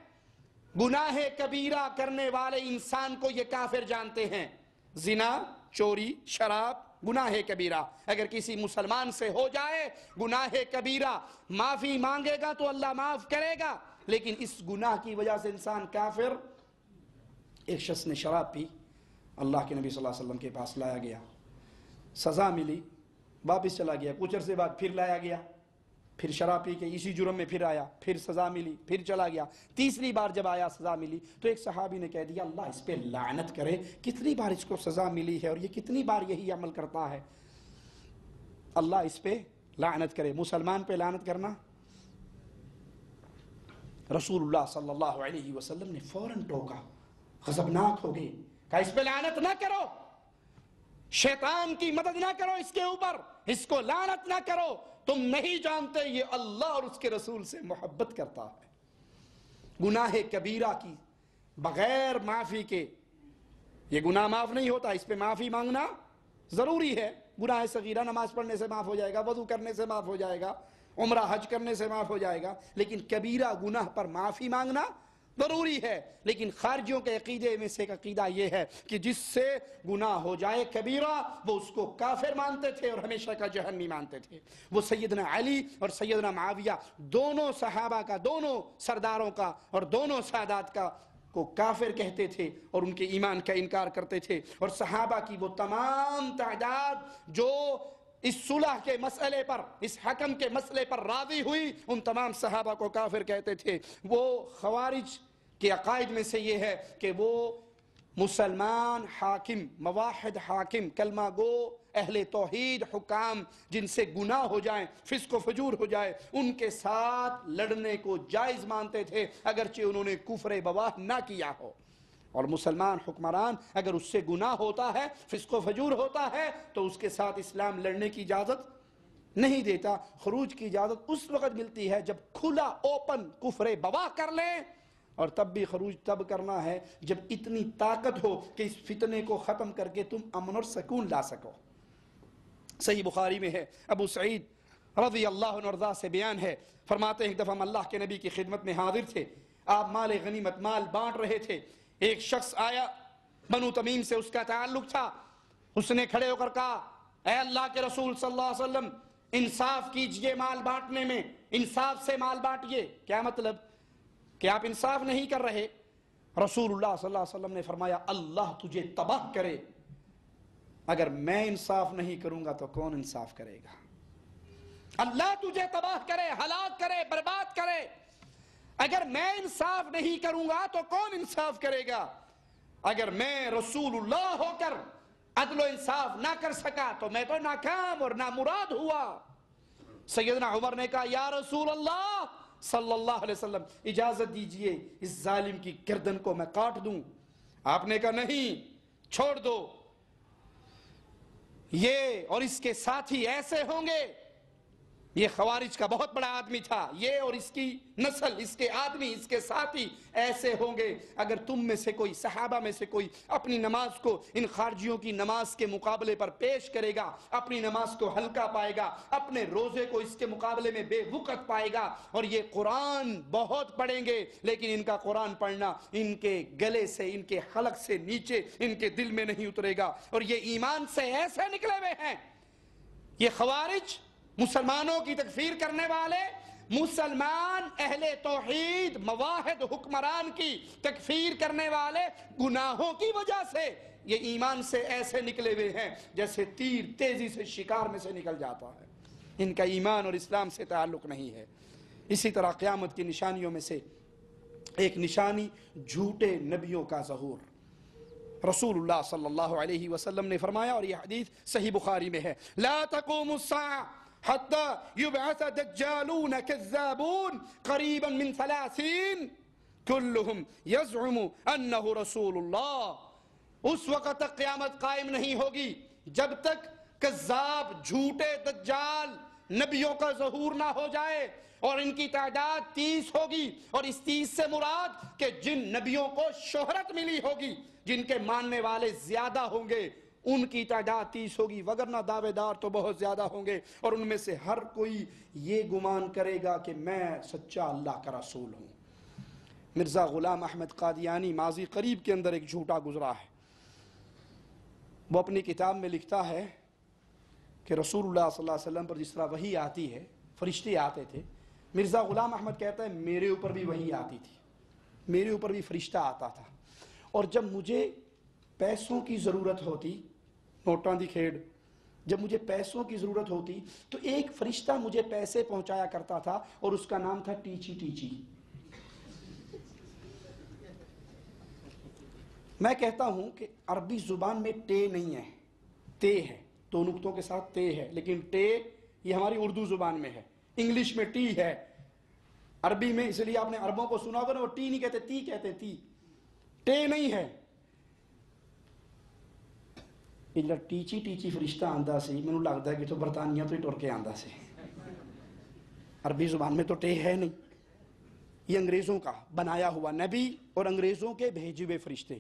گناہ کبیرہ کرنے والے انسان کو یہ کافر جانتے ہیں۔ زنا، چوری، شراب گناہ کبیرہ اگر کسی مسلمان سے ہو جائے، گناہ کبیرہ، معافی مانگے گا تو اللہ معاف کرے گا، لیکن اس گناہ کی وجہ سے انسان کافر۔ ایک شخص نے شراب پی، اللہ کے نبی صلی اللہ علیہ وسلم کے پاس لایا گیا، سزا ملی، واپس چلا گیا، کچھ عرصے بعد پھر لایا گیا، پھر شراب پی کے اسی جرم میں پھر آیا, پھر سزا ملی, پھر چلا گیا. تیسری بار جب آیا سزا ملی تو ایک صحابی نے کہہ دیا اللہ اس پہ لعنت کرے, کتنی بار اس کو سزا ملی ہے اور یہ کتنی بار یہی عمل کرتا ہے, اللہ اس پہ لعنت کرے. مسلمان پہ لعنت کرنا, رسول اللہ صلی اللہ علیہ وسلم نے فوراً ٹوکا, غضبناک ہو گئے, کہا اس پہ لعنت نہ کرو, شیطان کی مدد نہ کرو اس کے اوپر, اس کو لعنت نہ کرو, تم نہیں جانتے یہ اللہ اور اس کے رسول سے محبت کرتا ہے. گناہ کبیرہ کی بغیر معافی کے یہ گناہ معاف نہیں ہوتا, اس پہ معافی مانگنا ضروری ہے. گناہ صغیرہ نماز پڑھنے سے معاف ہو جائے گا, وضو کرنے سے معاف ہو جائے گا, عمرہ حج کرنے سے معاف ہو جائے گا, لیکن کبیرہ گناہ پر معافی مانگنا ضروری ہے. لیکن خارجیوں کے عقیدے میں سے ایک عقیدہ یہ ہے کہ جس سے گناہ ہو جائے کبیرہ وہ اس کو کافر مانتے تھے اور ہمیشہ کا جہنمی مانتے تھے. وہ سیدنا علی اور سیدنا معاویہ دونوں صحابہ کا, دونوں سرداروں کا اور دونوں سادات کا کو کافر کہتے تھے اور ان کے ایمان کا انکار کرتے تھے. اور صحابہ کی وہ تمام تعداد جو اس صلح کے مسئلے پر, اس حکم کے مسئلے پر راضی ہوئی, ان تمام صحابہ کو کافر کہتے تھے. وہ خوارج کے عقائد میں سے یہ ہے کہ وہ مسلمان حاکم, مواحد حاکم, کلمہ گو, اہل توحید حکام جن سے گناہ ہو جائیں, فسق و فجور ہو جائے, ان کے ساتھ لڑنے کو جائز مانتے تھے اگرچہ انہوں نے کفر بواح نہ کیا ہو. اور مسلمان حکمران اگر اس سے گناہ ہوتا ہے, فسق و فجور ہوتا ہے, تو اس کے ساتھ اسلام لڑنے کی اجازت نہیں دیتا. خروج کی اجازت اس وقت ملتی ہے جب کھلا اوپن کفر بواح کر لیں, اور تب بھی خروج تب کرنا ہے جب اتنی طاقت ہو کہ اس فتنے کو ختم کر کے تم امن اور سکون لا سکو. صحیح بخاری میں ہے, ابو سعید رضی اللہ عنہ رضا سے بیان ہے, فرماتے ہیں ایک دفعہ ہم اللہ کے نبی کی خدمت میں حاضر تھے, آپ مال غنیمت, مال بانٹ رہے تھے. ایک شخص آیا, بنو تمیم سے اس کا تعلق تھا, اس نے کھڑے ہو کر کہا اے اللہ کے رسول صلی اللہ علیہ وسلم انصاف کیجئے مال بانٹنے میں, انصاف سے مال بانٹیے. کیا مطلب کہ آپ انصاف نہیں کر رہے؟ رسول اللہ صلی اللہ علیہ وسلم نے فرمایا اللہ تجھے تباہ کرے, اگر میں انصاف نہیں کروں گا تو کون انصاف کرے گا؟ اللہ تجھے تباہ کرے, ہلاک کرے, برباد کرے, اگر میں انصاف نہیں کروں گا تو کون انصاف کرے گا؟ اگر میں رسول اللہ ہو کر عدل و انصاف نہ کر سکا تو میں تو ناکام اور نامراد ہوا. سیدنا عمر نے کہا یا رسول اللہ صلی اللہ علیہ وسلم اجازت دیجئے اس ظالم کی گردن کو میں کاٹ دوں. آپ نے کہا نہیں, چھوڑ دو, یہ اور اس کے ساتھی ایسے ہوں گے. یہ خوارج کا بہت بڑا آدمی تھا, یہ اور اس کی نسل, اس کے آدمی, اس کے ساتھی ایسے ہوں گے. اگر تم میں سے کوئی, صحابہ میں سے کوئی اپنی نماز کو ان خارجیوں کی نماز کے مقابلے پر پیش کرے گا, اپنی نماز کو ہلکا پائے گا, اپنے روزے کو اس کے مقابلے میں بے وقت پائے گا. اور یہ قرآن بہت پڑھیں گے لیکن ان کا قرآن پڑھنا ان کے گلے سے, ان کے حلق سے نیچے ان کے دل میں نہیں اترے گا. اور یہ ایمان سے ایسے نکلے ہوئے ہیں. یہ خوارج مسلمانوں کی تکفیر کرنے والے, مسلمان اہل توحید مواحد حکمران کی تکفیر کرنے والے گناہوں کی وجہ سے یہ ایمان سے ایسے نکلے ہوئے ہیں جیسے تیر تیزی سے شکار میں سے نکل جاتا ہے. ان کا ایمان اور اسلام سے تعلق نہیں ہے. اسی طرح قیامت کی نشانیوں میں سے ایک نشانی جھوٹے نبیوں کا ظہور. رسول اللہ صلی اللہ علیہ وسلم نے فرمایا, اور یہ حدیث صحیح بخاری میں ہے, لا تقوم الساعة حتى يبعث دجالون كذابون قريبا من 30 كلهم يزعم انه رسول اللہ. اس وقت تک قیامت قائم نہیں ہوگی جب تک کذاب, جھوٹے دجال نبیوں کا ظہور نہ ہو جائے, اور ان کی تعداد 30 ہوگی. اور اس 30 سے مراد کہ جن نبیوں کو شہرت ملی ہوگی, جن کے ماننے والے زیادہ ہوں گے, ان کی تعداد 30 ہوگی, وگرنہ دعوے دار تو بہت زیادہ ہوں گے. اور ان میں سے ہر کوئی یہ گمان کرے گا کہ میں سچا اللہ کا رسول ہوں. مرزا غلام احمد قادیانی ماضی قریب کے اندر ایک جھوٹا گزرا ہے. وہ اپنی کتاب میں لکھتا ہے کہ رسول اللہ صلی اللہ علیہ وسلم پر جس طرح وحی آتی ہے, فرشتے آتے تھے, مرزا غلام احمد کہتا ہے میرے اوپر بھی وحی آتی تھی, میرے اوپر بھی فرشتہ آتا تھا. اور جب مجھے پیسوں کی ضرورت ہوتی, نوٹاں دی کھیڑ, جب مجھے پیسوں کی ضرورت ہوتی تو ایک فرشتہ مجھے پیسے پہنچایا کرتا تھا اور اس کا نام تھا ٹیچی ٹیچی. میں کہتا ہوں کہ عربی زبان میں ٹے نہیں ہے، تے ہے، دو نقطوں کے ساتھ تے ہے، لیکن ٹے یہ ہماری اردو زبان میں ہے. انگلش میں ٹی ہے، عربی میں اس لیے آپ نے عربوں کو سنا ہوگا نا، وہ ٹی نہیں کہتے، تی کہتے، تی. ٹے نہیں ہے. یہ ٹیچی ٹیچی فرشتہ آندہ سے میں لگتا ہے کہ تو برطانیہ تو ہی ٹر کے آندہ سے. عربی زبان میں تو ٹے ہے نہیں. یہ انگریزوں کا بنایا ہوا نبی اور انگریزوں کے بھیجے ہوئے فرشتے.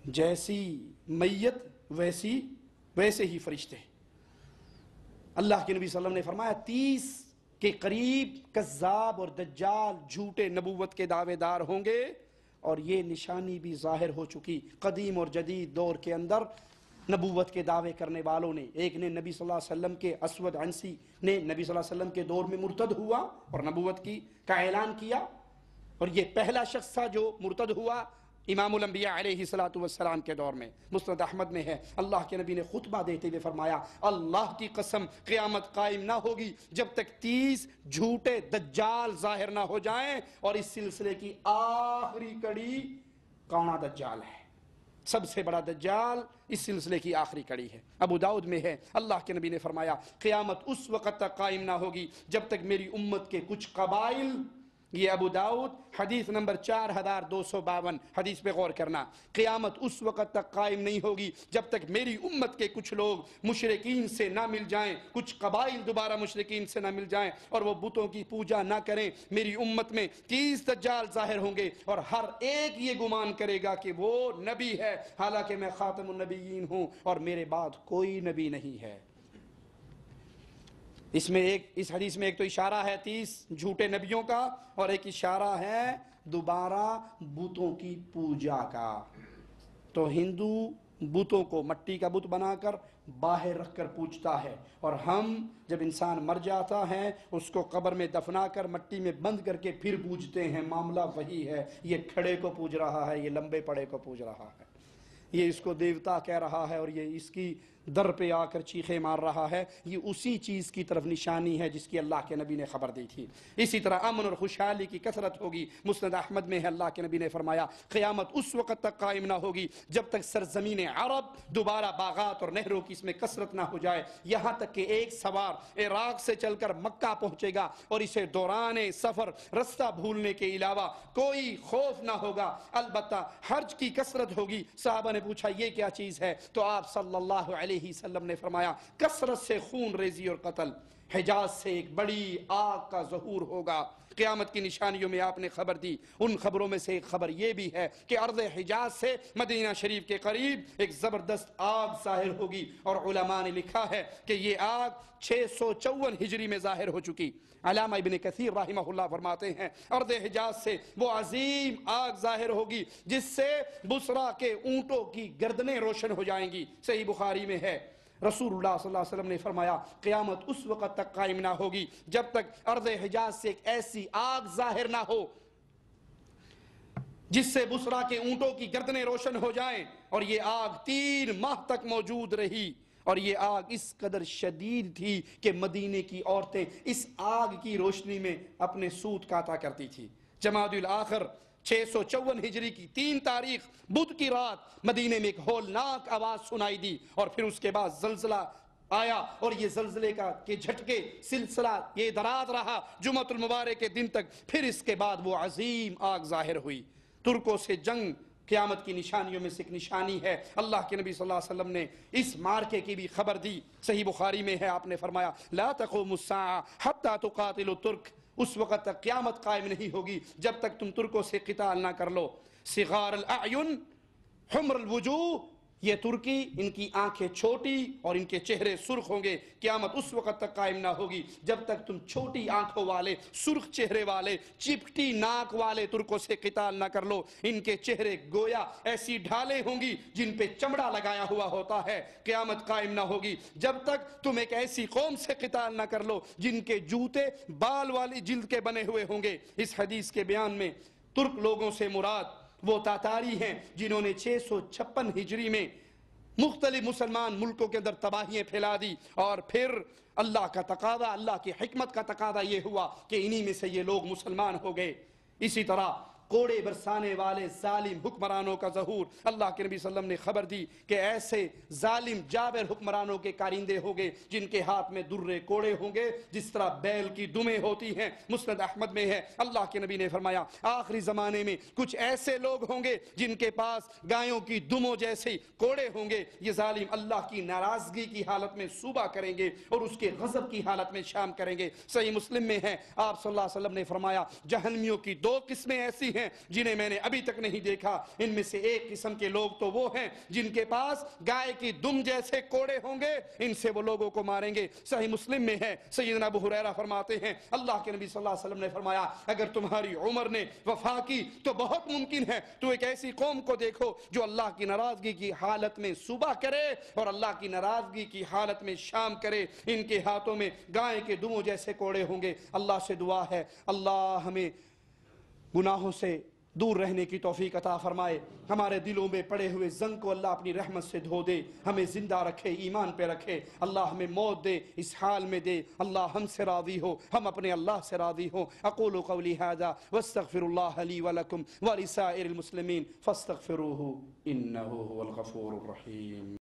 جیسی میت ویسے ہی فرشتے. اللہ کے نبی صلی اللہ علیہ وسلم نے فرمایا 30 کے قریب کذاب اور دجال جھوٹے نبوت کے دعوے دار ہوں گے، اور یہ نشانی بھی ظاہر ہو چکی. قدیم اور جدید دور کے اندر نبوت کے دعوے کرنے والوں نے، ایک نے نبی صلی اللہ علیہ وسلم کے اسود عنسی نے نبی صلی اللہ علیہ وسلم کے دور میں مرتد ہوا اور نبوت کا اعلان کیا، اور یہ پہلا شخص تھا جو مرتد ہوا امام الانبیاء علیہ السلام کے دور میں. مسند احمد میں ہے، اللہ کے نبی نے خطبہ دیتے ہوئے فرمایا اللہ کی قسم قیامت قائم نہ ہوگی جب تک 30 جھوٹے دجال ظاہر نہ ہو جائیں، اور اس سلسلے کی آخری کڑی کانا دجال ہے. سب سے بڑا دجال اس سلسلے کی آخری کڑی ہے. ابو داؤد میں ہے، اللہ کے نبی نے فرمایا قیامت اس وقت تک قائم نہ ہوگی جب تک میری امت کے کچھ قبائل، یہ ابو داؤد حدیث نمبر 4252، حدیث پہ غور کرنا، قیامت اس وقت تک قائم نہیں ہوگی جب تک میری امت کے کچھ لوگ مشرکین سے نہ مل جائیں، کچھ قبائل دوبارہ مشرکین سے نہ مل جائیں اور وہ بتوں کی پوجا نہ کریں. میری امت میں 30 دجال ظاہر ہوں گے، اور ہر ایک یہ گمان کرے گا کہ وہ نبی ہے، حالانکہ میں خاتم النبیین ہوں اور میرے بعد کوئی نبی نہیں ہے. اس حدیث میں ایک تو اشارہ ہے 30 جھوٹے نبیوں کا، اور ایک اشارہ ہے دوبارہ بتوں کی پوجا کا. تو ہندو بتوں کو مٹی کا بت بنا کر باہر رکھ کر پوجتا ہے، اور ہم جب انسان مر جاتا ہے اس کو قبر میں دفنا کر مٹی میں بند کر کے پھر پوجتے ہیں. معاملہ وہی ہے. یہ کھڑے کو پوج رہا ہے، یہ لمبے پڑے کو پوج رہا ہے، یہ اس کو دیوتا کہہ رہا ہے، اور یہ اس کی در پہ آ کر چیخے مار رہا ہے. یہ اسی چیز کی طرف نشانی ہے جس کی اللہ کے نبی نے خبر دی تھی. اسی طرح امن اور خوشحالی کی کثرت ہوگی. مسند احمد میں ہے، اللہ کے نبی نے فرمایا قیامت اس وقت تک قائم نہ ہوگی جب تک سرزمین عرب دوبارہ باغات اور نہروں کی اس میں کثرت نہ ہو جائے، یہاں تک کہ ایک سوار عراق سے چل کر مکہ پہنچے گا اور اسے دوران سفر رستہ بھولنے کے علاوہ کوئی خوف نہ ہوگا، البتہ حرج کی کثرت ہوگی. صحابہ نے پوچھا یہ کیا چیز ہے؟ تو آپ صلی اللہ علیہ وسلم نے فرمایا کثرت سے خون ریزی اور قتل. حجاز سے ایک بڑی آگ کا ظہور ہوگا. قیامت کی نشانیوں میں آپ نے خبر دی. ان خبروں میں سے ایک خبر یہ بھی ہے کہ ارض حجاز سے مدینہ شریف کے قریب ایک زبردست آگ ظاہر ہوگی، اور علماء نے لکھا ہے کہ یہ آگ 654 ہجری میں ظاہر ہو چکی. علامہ ابن کثیر رحمہ اللہ فرماتے ہیں ارض حجاز سے وہ عظیم آگ ظاہر ہوگی جس سے بصرہ کے اونٹوں کی گردنیں روشن ہو جائیں گی. صحیح بخاری میں ہے، رسول اللہ صلی اللہ علیہ وسلم نے فرمایا قیامت اس وقت تک قائم نہ ہوگی جب تک ارض حجاز سے ایک ایسی آگ ظاہر نہ ہو جس سے بصرہ کے اونٹوں کی گردنیں روشن ہو جائیں. اور یہ آگ 3 ماہ تک موجود رہی، اور یہ آگ اس قدر شدید تھی کہ مدینے کی عورتیں اس آگ کی روشنی میں اپنے سوت کاتا کرتی تھی. جمادی الاخر 654 ہجری کی 3 تاریخ بدھ کی رات مدینے میں ایک ہولناک آواز سنائی دی، اور پھر اس کے بعد زلزلہ آیا، اور یہ زلزلے کے جھٹکے سلسلہ یہ دراز رہا جمعۃ المبارک کے دن تک. پھر اس کے بعد وہ عظیم آگ ظاہر ہوئی. ترکوں سے جنگ قیامت کی نشانیوں میں سے ایک نشانی ہے. اللہ کے نبی صلی اللہ علیہ وسلم نے اس مارکے کی بھی خبر دی. صحیح بخاری میں ہے، آپ نے فرمایا لا تقوم الساعة حتى تقاتل الترک. اس وقت تک قیامت قائم نہیں ہوگی جب تک تم ترکوں سے قتال نہ کر لو. صغار الاعین حمر الوجوہ، یہ ترکی ان کی آنکھیں چھوٹی اور ان کے چہرے سرخ ہوں گے. قیامت اس وقت تک قائم نہ ہوگی جب تک تم چھوٹی آنکھوں والے، سرخ چہرے والے، چپٹی ناک والے ترکوں سے قتال نہ کر لو. ان کے چہرے گویا ایسی ڈھالیں ہوں گی جن پہ چمڑا لگایا ہوا ہوتا ہے. قیامت قائم نہ ہوگی جب تک تم ایک ایسی قوم سے قتال نہ کر لو جن کے جوتے بال والی جلد کے بنے ہوئے ہوں گے. اس حدیث کے بیان میں ترک لوگوں سے مراد وہ تاتاری ہیں جنہوں نے 656 ہجری میں مختلف مسلمان ملکوں کے اندر تباہیاں پھیلا دی، اور پھر اللہ کا تقاضا، اللہ کی حکمت کا تقاضا یہ ہوا کہ انہی میں سے یہ لوگ مسلمان ہو گئے۔ اسی طرح کوڑے برسانے والے ظالم حکمرانوں کا ظہور، اللہ کے نبی صلی اللہ علیہ وسلم نے خبر دی کہ ایسے ظالم جابر حکمرانوں کے کارندے ہوں گے جن کے ہاتھ میں درے کوڑے ہوں گے جس طرح بیل کی دمیں ہوتی ہیں۔ مسند احمد میں ہے، اللہ کے نبی نے فرمایا آخری زمانے میں کچھ ایسے لوگ ہوں گے جن کے پاس گایوں کی دموں جیسے کوڑے ہوں گے۔ یہ ظالم اللہ کی ناراضگی کی حالت میں صوبہ کریں گے اور اس کے غضب کی حالت میں شام کریں گے۔ صحیح مسلم میں ہے، آپ صلی اللہ علیہ وسلم نے فرمایا جہنمیوں کی دو قسمیں ایسی ہیں جنہیں میں نے ابھی تک نہیں دیکھا، ان میں سے ایک قسم کے لوگ تو وہ ہیں جن کے پاس گائے کی دم جیسے کوڑے ہوں گے، ان سے وہ لوگوں کو ماریں گے۔ صحیح مسلم میں ہے، سیدنا ابو ہریرہ فرماتے ہیں اللہ کے نبی صلی اللہ علیہ وسلم نے فرمایا اگر تمہاری عمر نے وفا کی تو بہت ممکن ہے تو ایک ایسی قوم کو دیکھو جو اللہ کی ناراضگی کی حالت میں صبح کرے اور اللہ کی ناراضگی کی حالت میں شام کرے، ان کے ہاتھوں میں گائے کے دموں جیسے کوڑے ہوں گے۔ اللہ سے دعا ہے اللہ ہمیں گناہوں سے دور رہنے کی توفیق عطا فرمائے، ہمارے دلوں میں پڑے ہوئے زنگ کو اللہ اپنی رحمت سے دھو دے، ہمیں زندہ رکھے، ایمان پہ رکھے، اللہ ہمیں موت دے اس حال میں دے، اللہ ہم سے راضی ہو، ہم اپنے اللہ سے راضی ہو۔ اقول قولی ھذا واستغفر اللہ لی ولکم ولسائر المسلمین فاستغفروہ انہ هو الغفور الرحیم۔